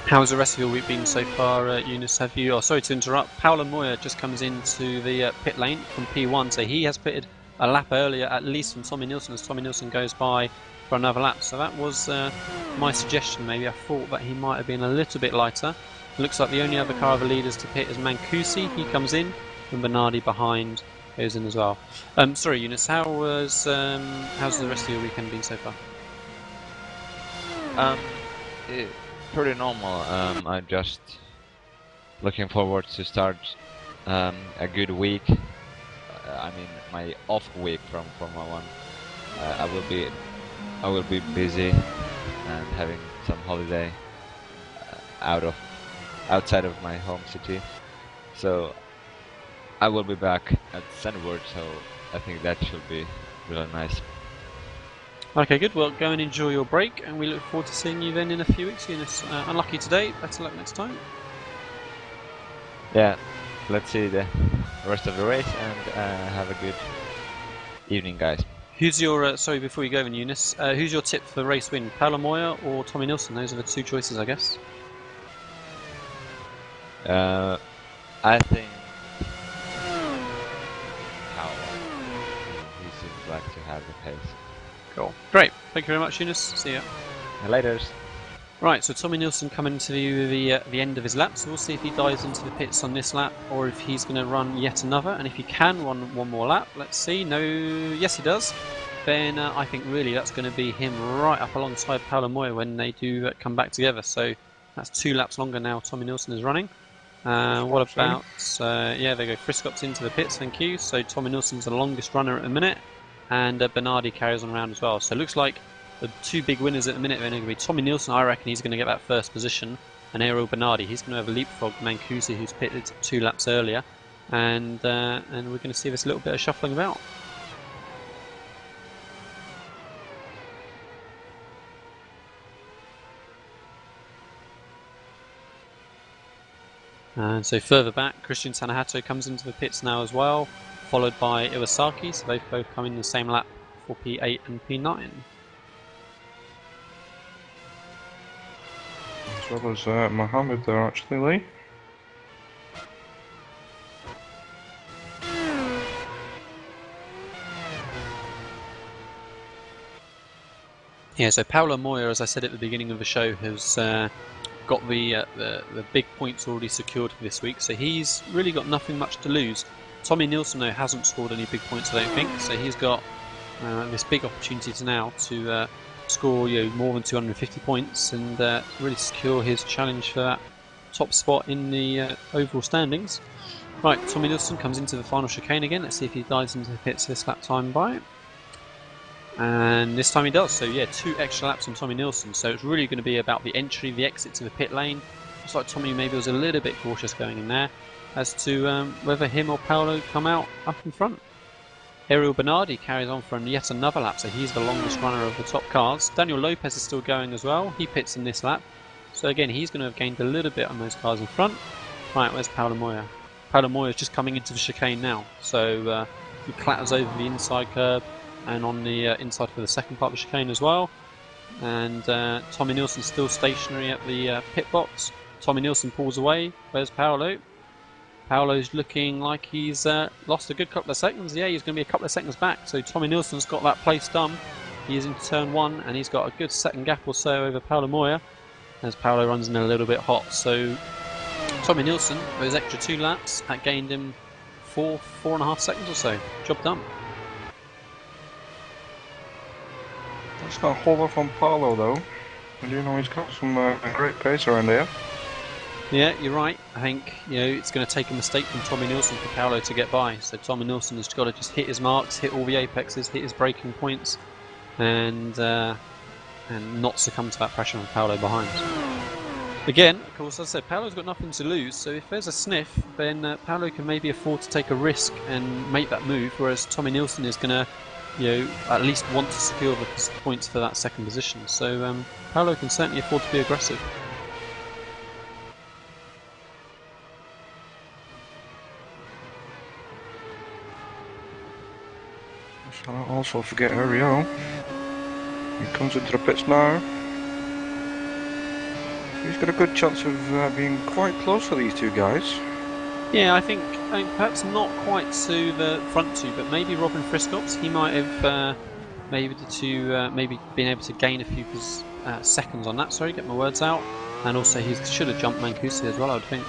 How has the rest of your week been so far, Eunice? Have you? Oh, sorry to interrupt. Paolo Moya just comes into the pit lane from P1, so he has pitted a lap earlier, at least from Tommy Nielsen, as Tommy Nielsen goes by for another lap. So that was my suggestion. Maybe I thought that he might have been a little bit lighter. It looks like the only other car of the leaders to pit is Mancusi. He comes in, and Bernardi behind goes in as well. Sorry, Eunice. How's the rest of your weekend been so far? Pretty normal. I'm just looking forward to start a good week. I mean, my off week from Formula 1. I will be busy and having some holiday outside of my home city. So I will be back at Sandward. So I think that should be really nice. Okay, good. Well, go and enjoy your break, and we look forward to seeing you then in a few weeks, Eunice. Unlucky today. Better luck next time. Yeah, let's see the rest of the race, and have a good evening, guys. Who's your sorry, before you go, then, Eunice? Who's your tip for the race win? Paolo Moya or Tommy Nielsen? Those are the two choices, I guess. I think Paolo. He seems like to have the pace. Cool. Great. Thank you very much, Eunice. See ya. Laters. Right, so Tommy Nielsen coming to the end of his lap, so we'll see if he dives into the pits on this lap or if he's going to run yet another, and if he can run one more lap. Let's see. No, yes he does. Then I think really that's going to be him right up alongside Paolo Moya when they do come back together. So that's 2 laps longer now Tommy Nielsen is running. What about, yeah, they go Friskops into the pits, thank you. So Tommy Nielsen's the longest runner at the minute, and Bernardi carries on around as well. So it looks like the 2 big winners at the minute are going to be Tommy Nielsen. I reckon he's going to get that first position, and Ariel Bernardi. He's going to have a leapfrog Mancusi, who's pitted 2 laps earlier. and we're going to see this little bit of shuffling about. And so further back, Christian Tanahato comes into the pits now as well, followed by Iwasaki, so they've both come in the same lap for P8 and P9. As well as Mohammed there, actually, Lee. Yeah, so Paolo Moya, as I said at the beginning of the show, has got the big points already secured for this week, so he's really got nothing much to lose. Tommy Nilsson, though, hasn't scored any big points, I don't think, so he's got this big opportunity now to score more than 250 points and really secure his challenge for that top spot in the overall standings. Right, Tommy Nilsson comes into the final chicane again. Let's see if he dives into the pits this lap time by. And this time he does, so yeah, 2 extra laps on Tommy Nilsson, so it's really going to be about the entry, the exit to the pit lane. Looks like Tommy maybe was a little bit cautious going in there as to whether him or Paolo come out up in front. Ariel Bernardi carries on for yet another lap, so he's the longest runner of the top cars. Daniel Lopez is still going as well, he pits in this lap, so again he's going to have gained a little bit on those cars in front. Right, where's Paolo Moya? Paolo Moya is just coming into the chicane now, so he clatters over the inside curb and on the inside for the second part of the chicane as well. And Tommy Nilsson's still stationary at the pit box. Tommy Nilsson pulls away. Where's Paolo? Paolo's looking like he's lost a good couple of seconds. Yeah, he's going to be a couple of seconds back. So Tommy Nilsson's got that place done. He is into turn 1 and he's got a good second gap or so over Paolo Moya as Paolo runs in a little bit hot. So Tommy Nilsson, those extra 2 laps, that gained him 4.5 seconds or so. Job done. Let's not hold off on Paolo though. I do know he's got some great pace around here. Yeah, you're right. I think it's going to take a mistake from Tommy Nilsson for Paolo to get by. So Tommy Nilsson has got to just hit his marks, hit all the apexes, hit his braking points, and not succumb to that pressure on Paolo behind. Again, of course, as I said, Paolo's got nothing to lose. So if there's a sniff, then Paolo can maybe afford to take a risk and make that move, whereas Tommy Nilsson is going to at least want to secure the points for that second position. So Paolo can certainly afford to be aggressive. Shall not also forget Ariel. He comes into the pits now. He's got a good chance of being quite close to these 2 guys. Yeah, I think perhaps not quite to the front 2, but maybe Robin Friscops. He might have maybe been able to gain a few seconds on that. Sorry, get my words out. And also he should have jumped Mancusi as well, I would think.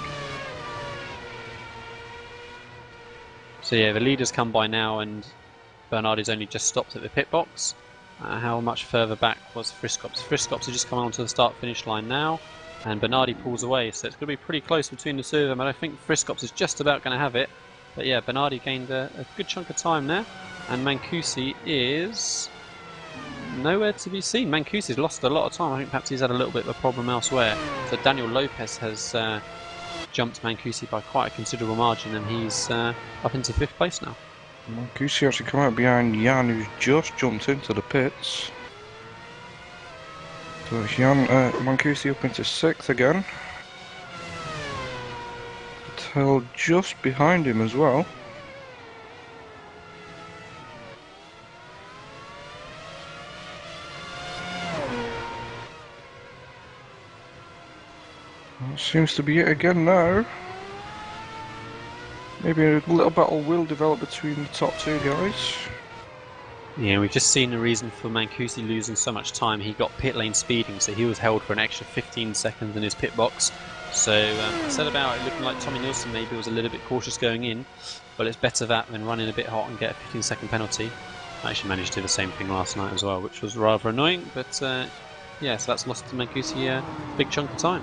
So yeah, the leaders come by now, and Bernardi's only just stopped at the pit box. How much further back was Friscops? Friscops are just coming onto the start-finish line now. And Bernardi pulls away, so it's going to be pretty close between the 2 of them. And I think Friscops is just about going to have it. But yeah, Bernardi gained a good chunk of time there. And Mancusi is nowhere to be seen. Mancusi's lost a lot of time. I think perhaps he's had a little bit of a problem elsewhere. So Daniel Lopez has jumped Mancusi by quite a considerable margin, and he's up into 5th place now. Mancusi actually come out behind Jan, who's just jumped into the pits. So Jan Mancusi up into 6th again. Patel just behind him as well. That seems to be it again now. Maybe a little battle will develop between the top 2 guys. Yeah, we've just seen the reason for Mancusi losing so much time. He got pit lane speeding, so he was held for an extra 15 seconds in his pit box. So I said about it looking like Tommy Nilsson maybe was a little bit cautious going in, but it's better that than running a bit hot and get a 15-second penalty. I actually managed to do the same thing last night as well, which was rather annoying, but yeah, so that's lost to Mancusi a big chunk of time.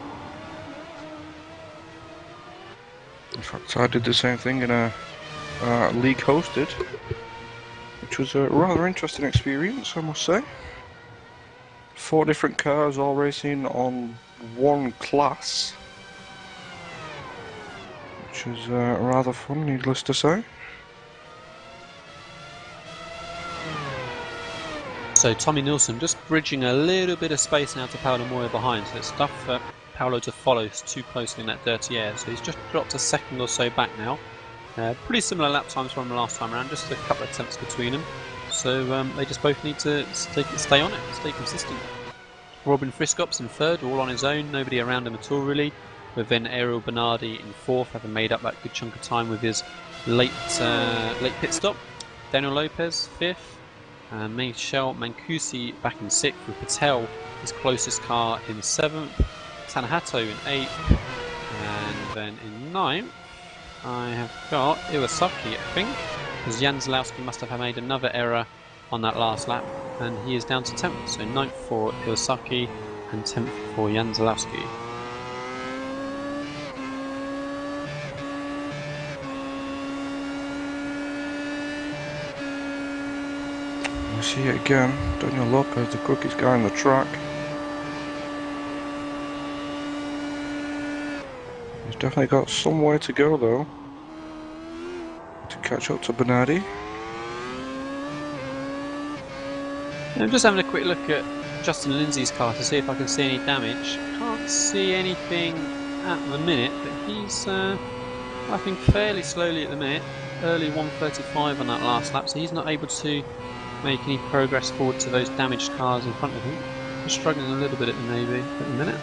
In fact, I did the same thing in a league hosted, which was a rather interesting experience, I must say. 4 different cars all racing on one class, which which is rather fun, needless to say. So Tommy Nilsson just bridging a little bit of space now to Paolo Moya behind, so it's tough for Paolo to follow too closely in that dirty air. So he's just dropped a second or so back now. Pretty similar lap times from the last time around, just a couple of attempts between them. So they just both need to stay on it, stay consistent. Robin Friscops in third, all on his own, nobody around him at all really. With then Ariel Bernardi in fourth, having made up that good chunk of time with his late pit stop. Daniel Lopez fifth, Michel Mancusi back in sixth, with Patel, his closest car, in seventh, Tanahato in eighth, and then in ninth I have got Iwasaki, I think, because Jan Zalowski must have made another error on that last lap, and he is down to 10th, so 9th for Iwasaki and 10th for Jan Zalowski. We see it again, Daniel Lopez, the quickest guy on the track. He's definitely got some way to go though, to catch up to Bernardi. I'm just having a quick look at Justin Lindsay's car to see if I can see any damage. Can't see anything at the minute, but he's I think fairly slowly at the minute. Early 1:35 on that last lap, so he's not able to make any progress forward to those damaged cars in front of him. He's struggling a little bit at the minute.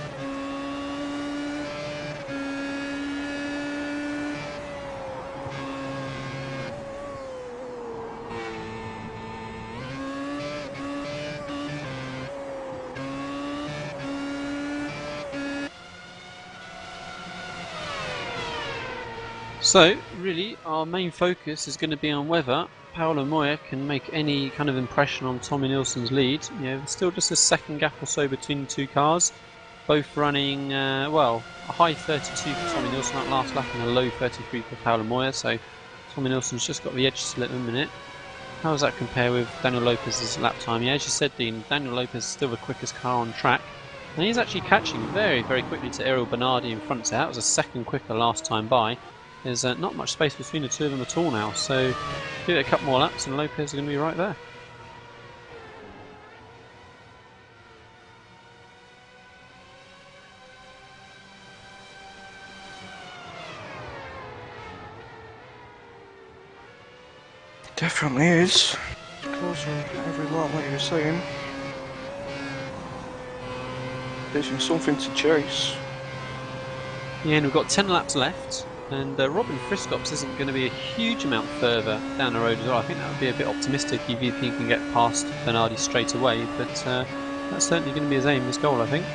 So, really, our main focus is going to be on whether Paolo Moya can make any kind of impression on Tommy Nilsson's lead. You know, there's still just a second gap or so between the two cars, both running, well, a high 32 for Tommy Nilsson that last lap and a low 33 for Paolo Moya, so Tommy Nilsson's just got the edge still at the minute. How does that compare with Daniel Lopez's lap time? Yeah, as you said, Dean, Daniel Lopez is still the quickest car on track, and he's actually catching very, very quickly to Ariel Bernardi in front, so that was a second quicker last time by. There's not much space between the two of them at all now, so give it a couple more laps and Lopez is going to be right there. Definitely is. Closer every lap, like you were saying. There's something to chase. Yeah, and we've got 10 laps left. And Robin Friscops isn't going to be a huge amount further down the road as well. I think that would be a bit optimistic if he can get past Bernardi straight away, but that's certainly going to be his aim, his goal, I think.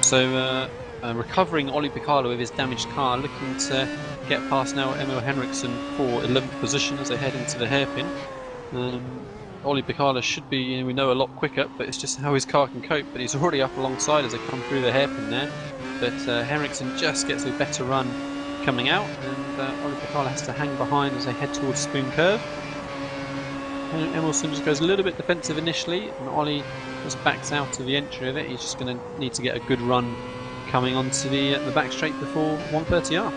So recovering Ollie Piccardo with his damaged car, looking to get past now Emil Henriksen for 11th position as they head into the hairpin. Ollie Piccardo should be, we know, a lot quicker, but it's just how his car can cope. But he's already up alongside as they come through the hairpin there. But Henriksen just gets a better run coming out, and Ollie Piccardo has to hang behind as they head towards Spoon Curve. And Emilson just goes a little bit defensive initially, and Ollie just backs out of the entry of it. He's just going to need to get a good run coming onto the back straight before 130R.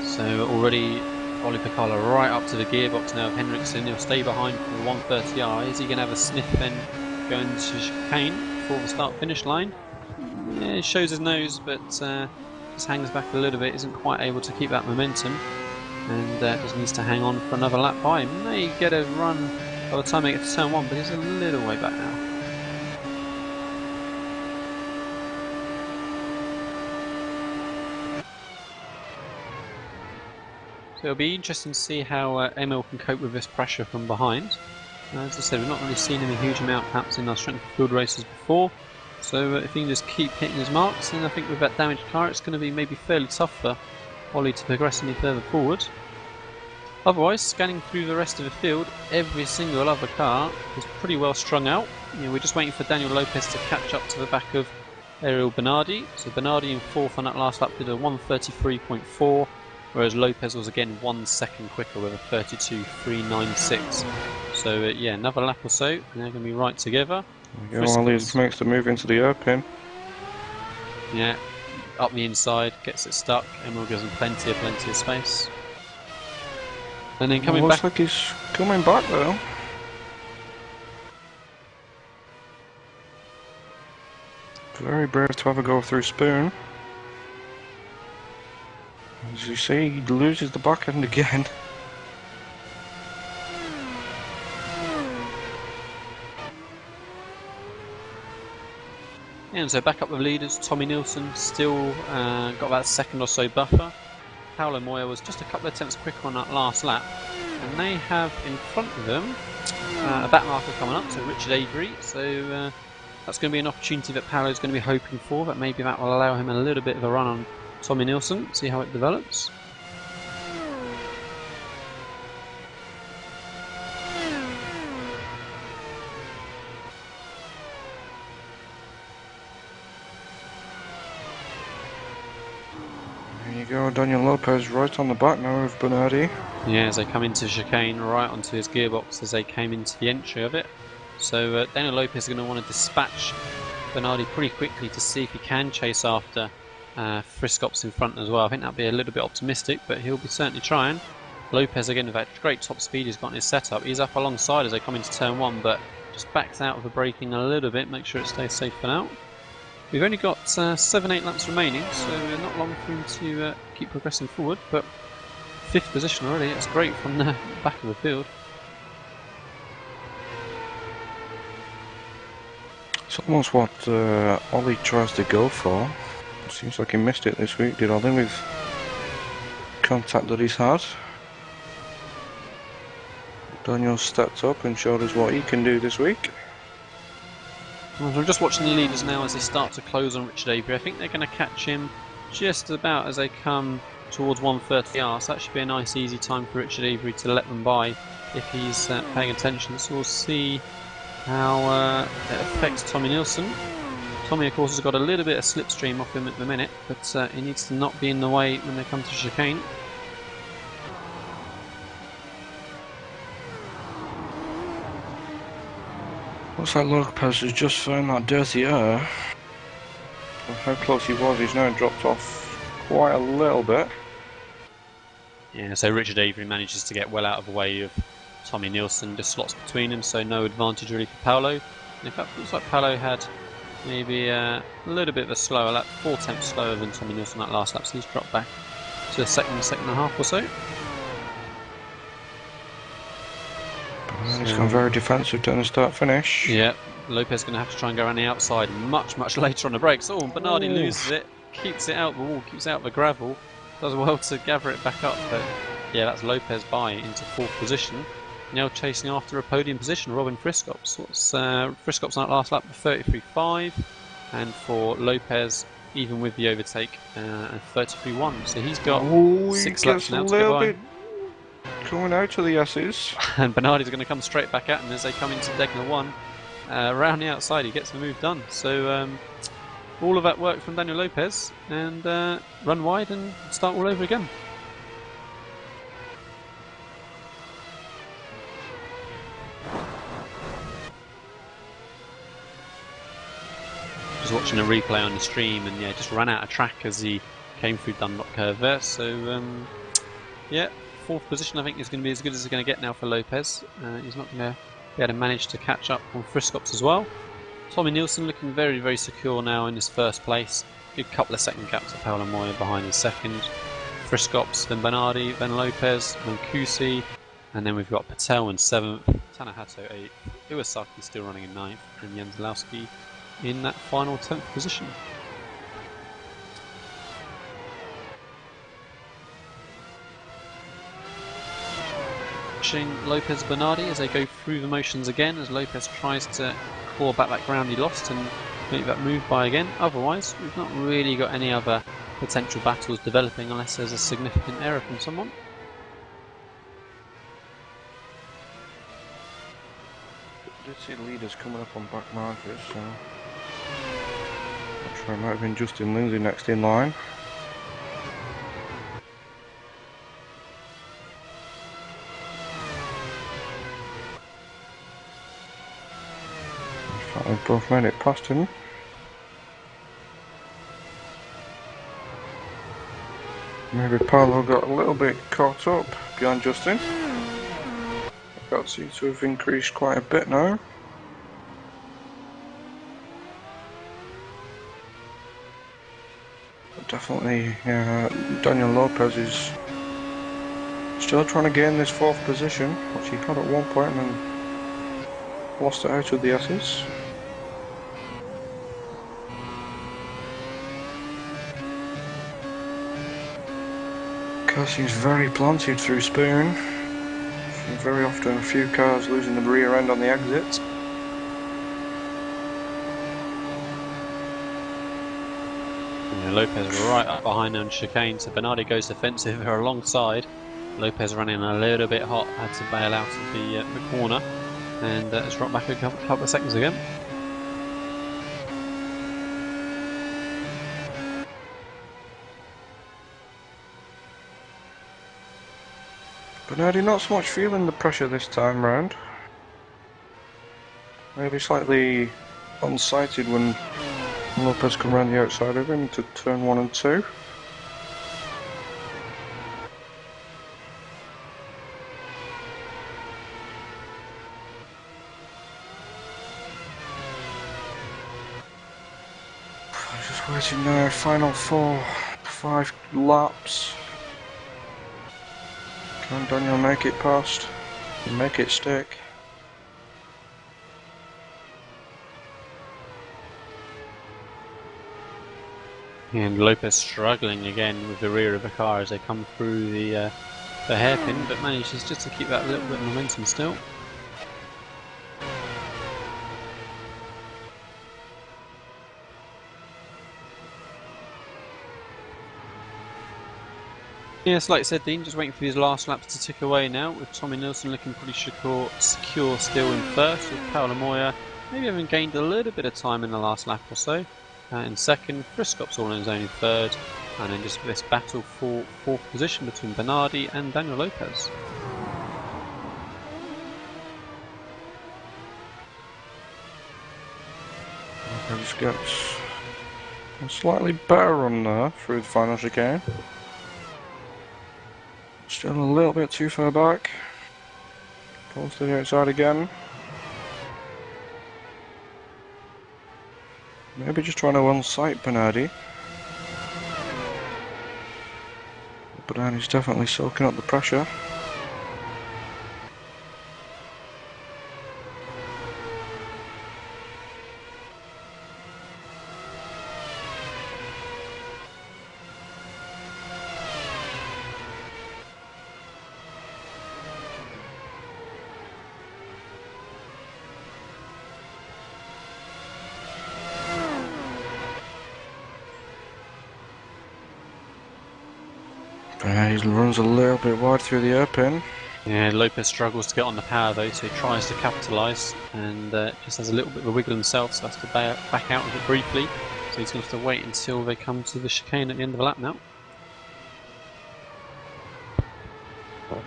So already Ollie Piccardo right up to the gearbox now of Henriksen. He'll stay behind for the 130R. Is he going to have a sniff then going to chicane before the start-finish line? Yeah, he shows his nose, but just hangs back a little bit. Isn't quite able to keep that momentum, and just needs to hang on for another lap by. He may get a run by the time they get to turn 1, but he's a little way back now. So it'll be interesting to see how Emil can cope with this pressure from behind. As I said, we've not really seen him a huge amount perhaps in our strength of field races before, so if he can just keep hitting his marks, then I think with that damaged car it's going to be maybe fairly tough for Ollie to progress any further forward. Otherwise, scanning through the rest of the field, every single other car is pretty well strung out. You know, we're just waiting for Daniel Lopez to catch up to the back of Ariel Bernardi. So Bernardi in 4th on that last lap did a 1:33.4. Whereas Lopez was again 1 second quicker with a 32.396. So yeah, another lap or so, and they're going to be right together. Ollie makes the move into the hairpin. Yeah, up the inside, gets it stuck. Emerald gives him plenty of space. And then coming looks back. like he's coming back though. Very brave to have a go through Spoon. As you see, he loses the back end again. Yeah, and so back up with leaders. Tommy Nilsson still got about a second or so buffer. Paolo Moya was just a couple of tenths quicker on that last lap. And they have in front of them a back marker coming up, so Richard Avery. So that's going to be an opportunity that Paolo's going to be hoping for, but maybe that will allow him a little bit of a run on Tommy Nilsson, see how it develops. There you go, Daniel Lopez right on the back now of Bernardi. Yeah, as they come into chicane, right onto his gearbox as they came into the entry of it. So Daniel Lopez is going to want to dispatch Bernardi pretty quickly to see if he can chase after Friscops in front as well. I think that'd be a little bit optimistic, but he'll be certainly trying. Lopez again with that great top speed he's got in his setup. He's up alongside as they come into turn 1, but just backs out of the braking a little bit, make sure it stays safe for now. We've only got 7-8 laps remaining, so we're not long for him to keep progressing forward, but 5th position already, it's great from the back of the field. It's almost what Ollie tries to go for. Seems like he missed it this week, did Ollie, with contact that he's had. Daniel stepped up and showed us what he can do this week. Well, I'm just watching the leaders now as they start to close on Richard Avery. I think they're going to catch him just about as they come towards 1:30R, so that should be a nice easy time for Richard Avery to let them by if he's paying attention. So we'll see how it affects Tommy Nilsson. Tommy, of course, has got a little bit of slipstream off him at the minute, but he needs to not be in the way when they come to chicane. Looks like Lopez has just found that dirty air. How close he was, he's now dropped off quite a little bit. Yeah, so Richard Avery manages to get well out of the way of Tommy Nilsson, just slots between them, so no advantage really for Paolo. In fact, it looks like Paolo had maybe a little bit of a slower lap, 4 tenths slower than Tommy Nilsson that last lap, so he's dropped back to a second and a half or so. He's gone very defensive down the start finish. Yeah, Lopez going to have to try and go around the outside much later on the brakes. Oh, and Bernardi loses it, keeps it out the wall, keeps it out the gravel, does well to gather it back up, but yeah, that's Lopez by into 4th position. Now chasing after a podium position, Robin Friscops. What's Friscops on that last lap? 33.5, and for Lopez, even with the overtake, 33.1. So he's got 6 laps now to go by. Coming out to the S's. And Bernardi's going to come straight back at him as they come into Degner 1. Around the outside, he gets the move done. So all of that work from Daniel Lopez, and run wide and start all over again. Just watching a replay on the stream, and yeah, just ran out of track as he came through Dunlop curve there. So yeah, 4th position I think is going to be as good as he's going to get now for Lopez. He's not going to be able to manage to catch up on Friscops as well. Tommy Nilsson looking very secure now in his 1st place. Good couple of second gaps of Paolo Moya behind in 2nd. Friscops, then Bernardi, then Lopez, then Kusi, and then we've got Patel in 7th, Tanahato 8th, Iwasaki still running in 9th, and Jens Lowski in that final 10th position. Watching Lopez Bernardi as they go through the motions again, as Lopez tries to claw back that ground he lost and make that move by again. Otherwise, we've not really got any other potential battles developing unless there's a significant error from someone. I did see the leaders coming up on back markers, so I'm sure it might have been Justin Lindsay next in line. They've both made it past him. Maybe Paolo got a little bit caught up behind Justin. That seems to have increased quite a bit now. But definitely, Daniel Lopez is still trying to gain this 4th position, which he had at one point and then lost it out with the S's. Car seems very planted through Spoon. Very often a few cars losing the rear end on the exits. Yeah, Lopez right up behind on chicane, so Bernardi goes defensive her alongside. Lopez running a little bit hot, had to bail out of the corner, and has dropped back a couple of seconds again. Bernardi not so much feeling the pressure this time round. Maybe slightly unsighted when Lopez come around the outside of him to turn 1 and 2. Just waiting now, final 5 laps. Can Daniel make it past? Make it stick? And Lopez struggling again with the rear of the car as they come through the hairpin, but manages just to keep that little bit of momentum still. Yes, like I said, Dean, just waiting for his last laps to tick away now, with Tommy Nilsson looking pretty secure still in first, with Paolo Moya maybe having gained a little bit of time in the last lap or so. In second, Friscop's all on his own in third, and then just this battle for 4th position between Bernardi and Daniel Lopez. Lopez gets a slightly better run there through the final chicane. Still a little bit too far back. Pulls to the outside again. Maybe just trying to unsight Bernardi. Bernardi's definitely soaking up the pressure. He runs a little bit wide through the hairpin. Yeah, Lopez struggles to get on the power though, so he tries to capitalise and just has a little bit of a wiggle himself, so has to back out of it briefly. So he's going to have to wait until they come to the chicane at the end of the lap now. So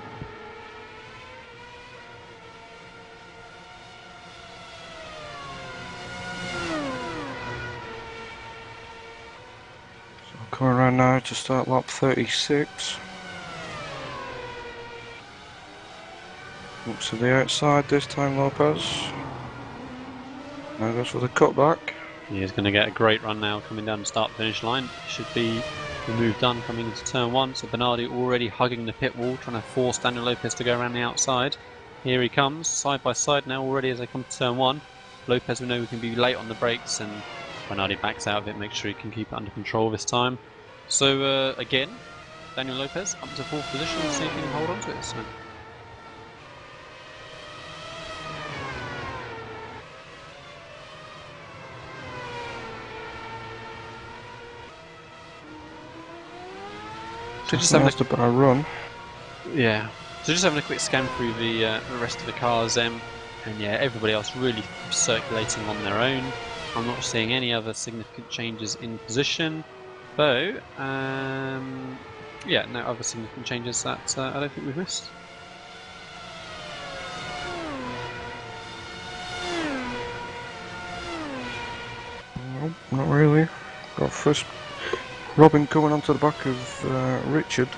coming around now to start lap 36. Looks to the outside this time, Lopez. Now goes for the cutback. He's going to get a great run now coming down the start-finish line. Should be the move done coming into turn 1. So Bernardi already hugging the pit wall, trying to force Daniel Lopez to go around the outside. Here he comes, side by side now already as they come to turn 1. Lopez, we know, we can be late on the brakes, and Bernardi backs out of it, makes sure he can keep it under control this time. So again, Daniel Lopez up to 4th position. See if he can hold on to it this time. So just having a better run. Yeah. So just having a quick scan through the rest of the cars, and yeah, everybody else really circulating on their own. I'm not seeing any other significant changes in position, though. Yeah, no other significant changes that I don't think we've missed. Nope, not really. Got Robin coming onto the back of Richard.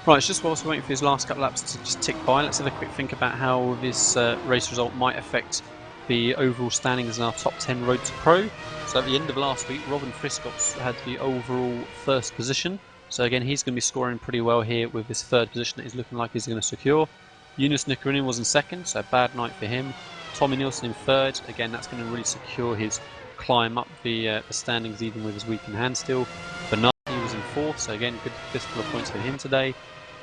Right, it's just whilst we're waiting for his last couple laps to just tick by, let's have a quick think about how this race result might affect the overall standings in our top 10 Road to Pro. So at the end of last week, Robin Friscops had the overall first position. So again, he's going to be scoring pretty well here with this third position that he's looking like he's going to secure. Yunus Nikarinen was in second, so a bad night for him. Tommy Nielsen in third. Again, that's going to really secure his climb up the standings even with his weakened hand still. Bernardi was in fourth, so again, good fistful of points for him today.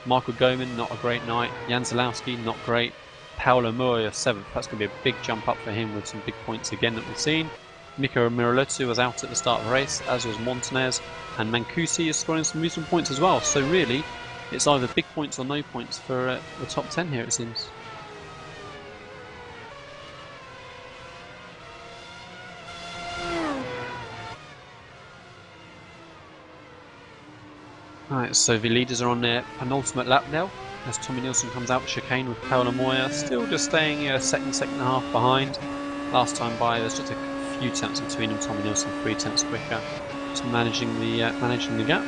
Michael Goman, not a great night. Jan Zalowski, not great. Paolo Moya, 7th. That's going to be a big jump up for him with some big points again that we've seen. Miko Miroletsu was out at the start of the race, as was Montanez. And Mancusi is scoring some reasonable points as well. So really, it's either big points or no points for the top 10 here, it seems. Alright, so the leaders are on their penultimate lap now, as Tommy Nielsen comes out with chicane with Paolo Moya, still just staying a second and a half behind. Last time by, there's just a few tenths between them. Tommy Nielsen 3 tenths quicker, just managing the gap.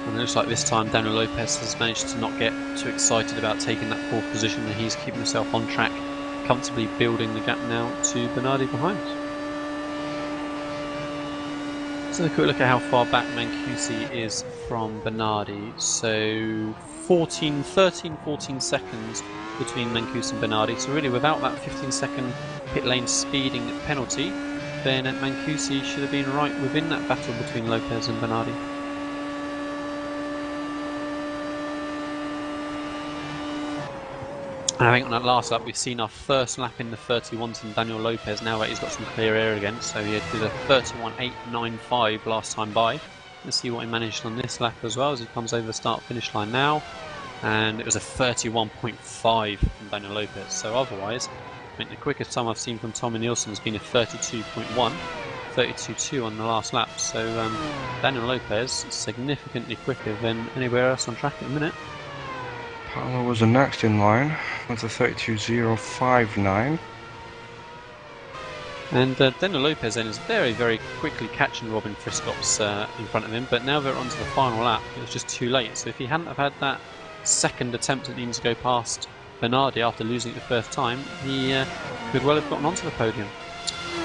And it looks like this time Daniel Lopez has managed to not get too excited about taking that fourth position, and he's keeping himself on track, comfortably building the gap now to Bernardi behind. Let's have a quick look at how far back Mancusi is from Bernardi. So 13, 14 seconds between Mancusi and Bernardi. So really without that 15-second pit lane speeding penalty, then Mancusi should have been right within that battle between Lopez and Bernardi. And I think on that last lap we've seen our first lap in the 31s from Daniel Lopez now that he's got some clear air again. So he did a 31.895 last time by. Let's see what he managed on this lap as well as he comes over the start finish line now. And it was a 31.5 from Daniel Lopez. So otherwise, I think the quickest time I've seen from Tommy Nielsen has been a 32.1, 32.2 on the last lap. So Daniel Lopez significantly quicker than anywhere else on track at the minute. Paolo was the next in line with a 32.059. And Daniel Lopez then is very, very quickly catching Robin Friscops in front of him, but now they're onto the final lap, it was just too late. So if he hadn't have had that second attempt at needing to go past Bernardi after losing it the first time, he could well have gotten onto the podium.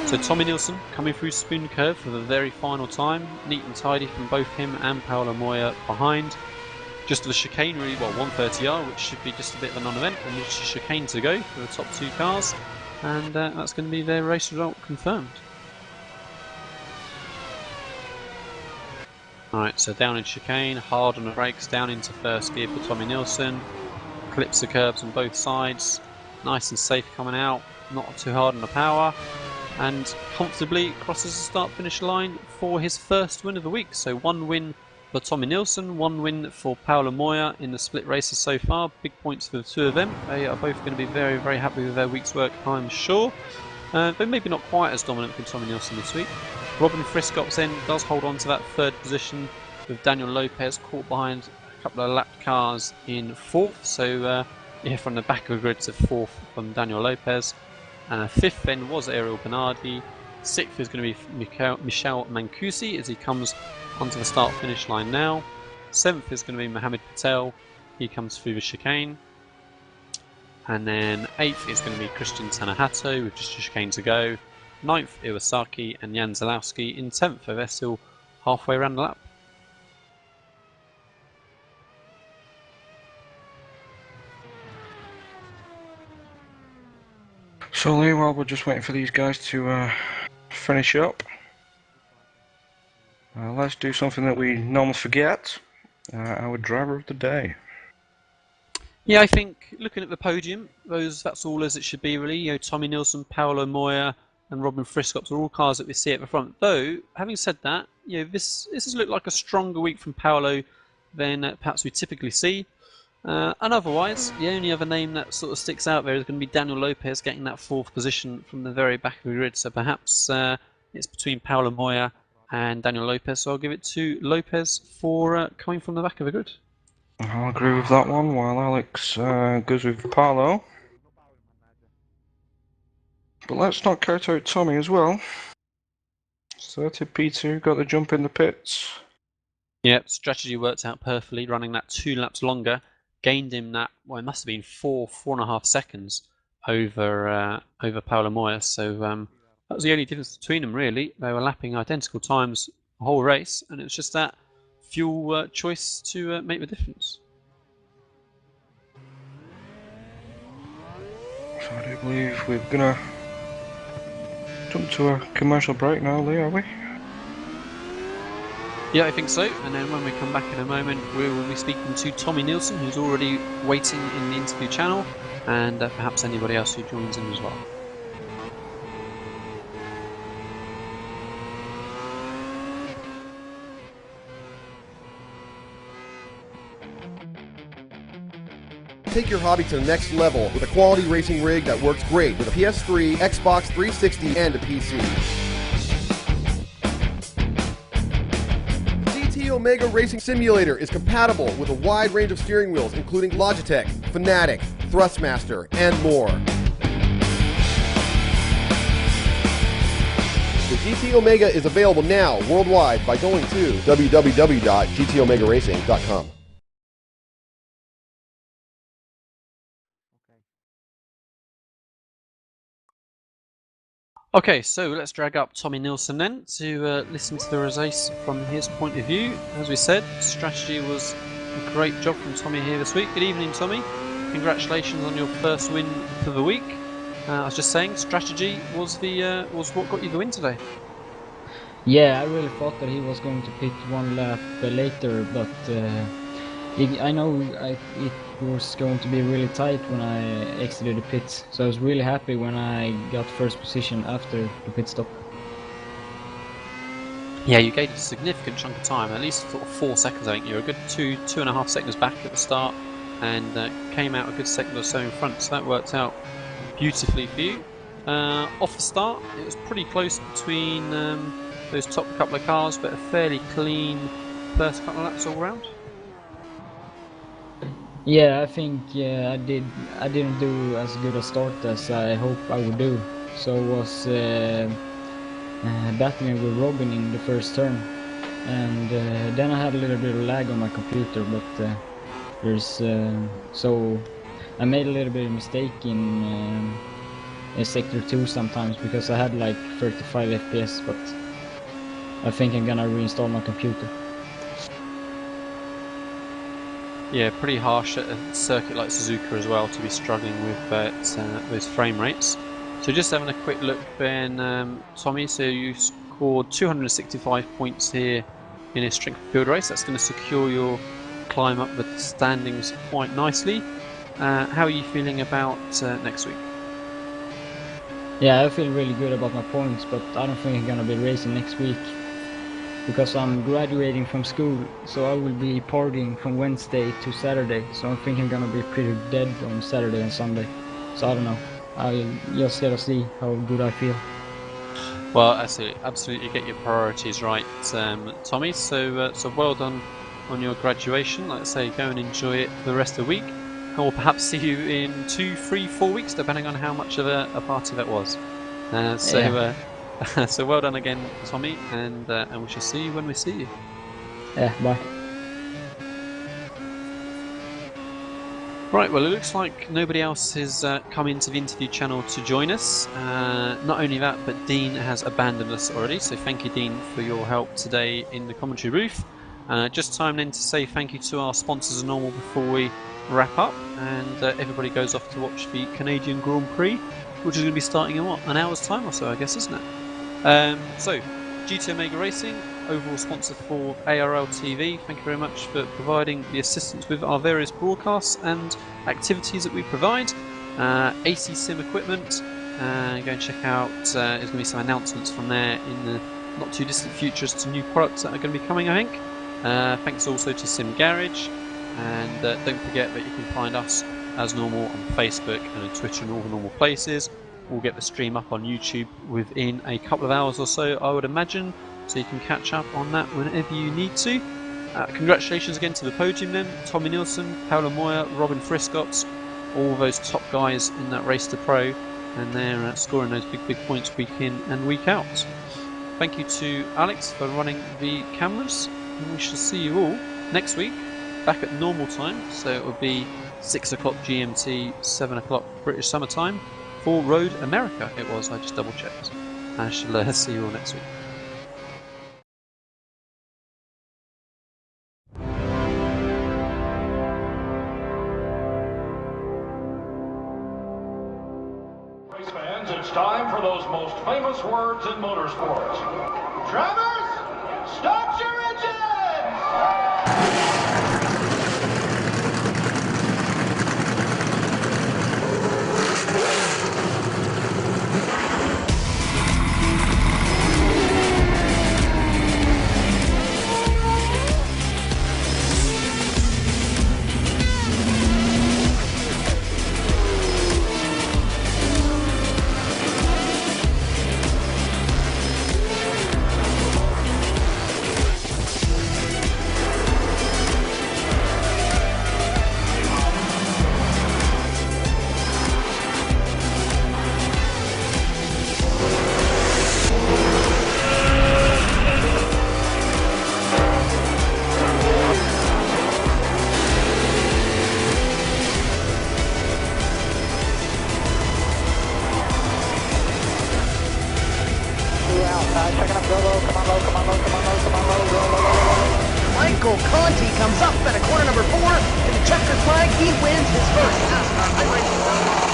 So Tommy Nielsen coming through Spoon Curve for the very final time, neat and tidy from both him and Paolo Moya behind. Just the chicane really, well 130R, which should be just a bit of a non-event, and just a chicane to go for the top two cars, and that's going to be their race result confirmed. Alright, so down in chicane, hard on the brakes, down into first gear for Tommy Nielsen, clips the curbs on both sides, nice and safe coming out, not too hard on the power, and comfortably crosses the start-finish line for his first win of the week. So one win for Tommy Nielsen, one win for Paolo Moya in the split races so far. Big points for the two of them. They are both going to be very, very happy with their week's work, I'm sure. But maybe not quite as dominant for Tommy Nielsen this week. Robin Friscops then does hold on to that third position with Daniel Lopez caught behind a couple of lapped cars in fourth. So yeah, from the back of the grid to fourth from Daniel Lopez. Fifth then was Ariel Bernardi. Sixth is going to be Michel Mancusi as he comes onto the start finish line now. Seventh is going to be Mohamed Patel. He comes through the chicane. And then eighth is going to be Christian Tanahato with just a chicane to go. Ninth, Iwasaki and Jan Zalowski in 10th, so they're still halfway around the lap. So Lee, while we're just waiting for these guys to finish up, let's do something that we normally forget, our driver of the day. Yeah, I think looking at the podium, that's all as it should be really. You know, Tommy Nielsen, Paolo Moya and Robin Friscops are all cars that we see at the front. Though, having said that, you know, this has looked like a stronger week from Paolo than perhaps we typically see. And otherwise, the only other name that sort of sticks out there is going to be Daniel Lopez getting that fourth position from the very back of the grid. So perhaps it's between Paolo Moya and Daniel Lopez. So I'll give it to Lopez for coming from the back of the grid. I'll agree with that one, while Alex goes with Paolo. But let's not count out Tommy as well. Started P2, got the jump in the pits. Yep, strategy worked out perfectly, running that 2 laps longer. Gained him that, well, it must have been 4.5 seconds over Paolo Moya. So that was the only difference between them, really. They were lapping identical times the whole race, and it was just that fuel choice to make the difference. So I do believe we're gonna jump to a commercial break now, Lee, are we? Yeah, I think so. And then when we come back in a moment, we will be speaking to Tommy Nielsen, who's already waiting in the interview channel, and perhaps anybody else who joins in as well. Take your hobby to the next level with a quality racing rig that works great with a PS3, Xbox 360, and a PC. GT Omega Racing Simulator is compatible with a wide range of steering wheels including Logitech, Fanatec, Thrustmaster, and more. The GT Omega is available now worldwide by going to www.gtomegaracing.com. Okay, so let's drag up Tommy Nielsen then to listen to the race from his point of view. As we said, strategy was a great job from Tommy here this week. Good evening, Tommy. Congratulations on your first win for the week. I was just saying, strategy was what got you the win today. Yeah, I really thought that he was going to pit 1 lap later, but I know it was going to be really tight when I exited the pits, so I was really happy when I got first position after the pit stop. Yeah, you gained a significant chunk of time, at least sort of 4 seconds. I think you were a good 2.5 seconds back at the start, and came out a good second or so in front. So that worked out beautifully for you. Off the start, it was pretty close between those top couple of cars, but a fairly clean first couple of laps all round. Yeah, I think I didn't do as good a start as I hoped I would do. So I was battling with Robin in the first turn, and then I had a little bit of lag on my computer, but so I made a little bit of mistake in sector 2 sometimes because I had like 35 FPS, but I think I'm gonna reinstall my computer. Yeah, pretty harsh at a circuit like Suzuka as well to be struggling with those frame rates. So just having a quick look then, Tommy, so you scored 265 points here in a strength field race. That's going to secure your climb up the standings quite nicely. How are you feeling about next week? Yeah, I feel really good about my points, but I don't think I'm gonna be racing next week because I'm graduating from school, so I will be partying from Wednesday to Saturday, so I think I'm gonna be pretty dead on Saturday and Sunday. So I don't know, I just gotta see how good I feel. Well, absolutely get your priorities right, Tommy, so well done on your graduation. Like I say, go and enjoy it for the rest of the week, and we'll perhaps see you in 2, 3, 4 weeks, depending on how much of a party that was. So well done again, Tommy, and we shall see you when we see you. Yeah, bye. Right, well, it looks like nobody else has come into the interview channel to join us. Not only that, but Dean has abandoned us already, so thank you, Dean, for your help today in the commentary booth. Just time then to say thank you to our sponsors as normal before we wrap up, and everybody goes off to watch the Canadian Grand Prix, which is going to be starting in what, an hour's time or so, I guess, isn't it? So, GT Omega Racing, overall sponsor for ARL TV, thank you very much for providing the assistance with our various broadcasts and activities that we provide. AC Sim Equipment, go and check out, there's going to be some announcements from there in the not too distant future as to new products that are going to be coming, I think. Thanks also to Sim Garage, and don't forget that you can find us as normal on Facebook and on Twitter and all the normal places. We'll get the stream up on YouTube within a couple of hours or so, I would imagine, so you can catch up on that whenever you need to. Congratulations again to the podium then, Tommy Nielsen, Paolo Moya, Robin Friscott, all those top guys in that race to pro. and they're scoring those big points week in and week out. Thank you to Alex for running the cameras, and we shall see you all next week back at normal time, so it will be 6 o'clock GMT, 7 o'clock British Summer Time for Road America. It was, I just double checked. I shall see you all next week. Race fans, it's time for those most famous words in motorsports. Drivers, start your engines! Michael Conti comes up at a corner number 4 to the checkered flag. He wins his first NASCAR iRacing.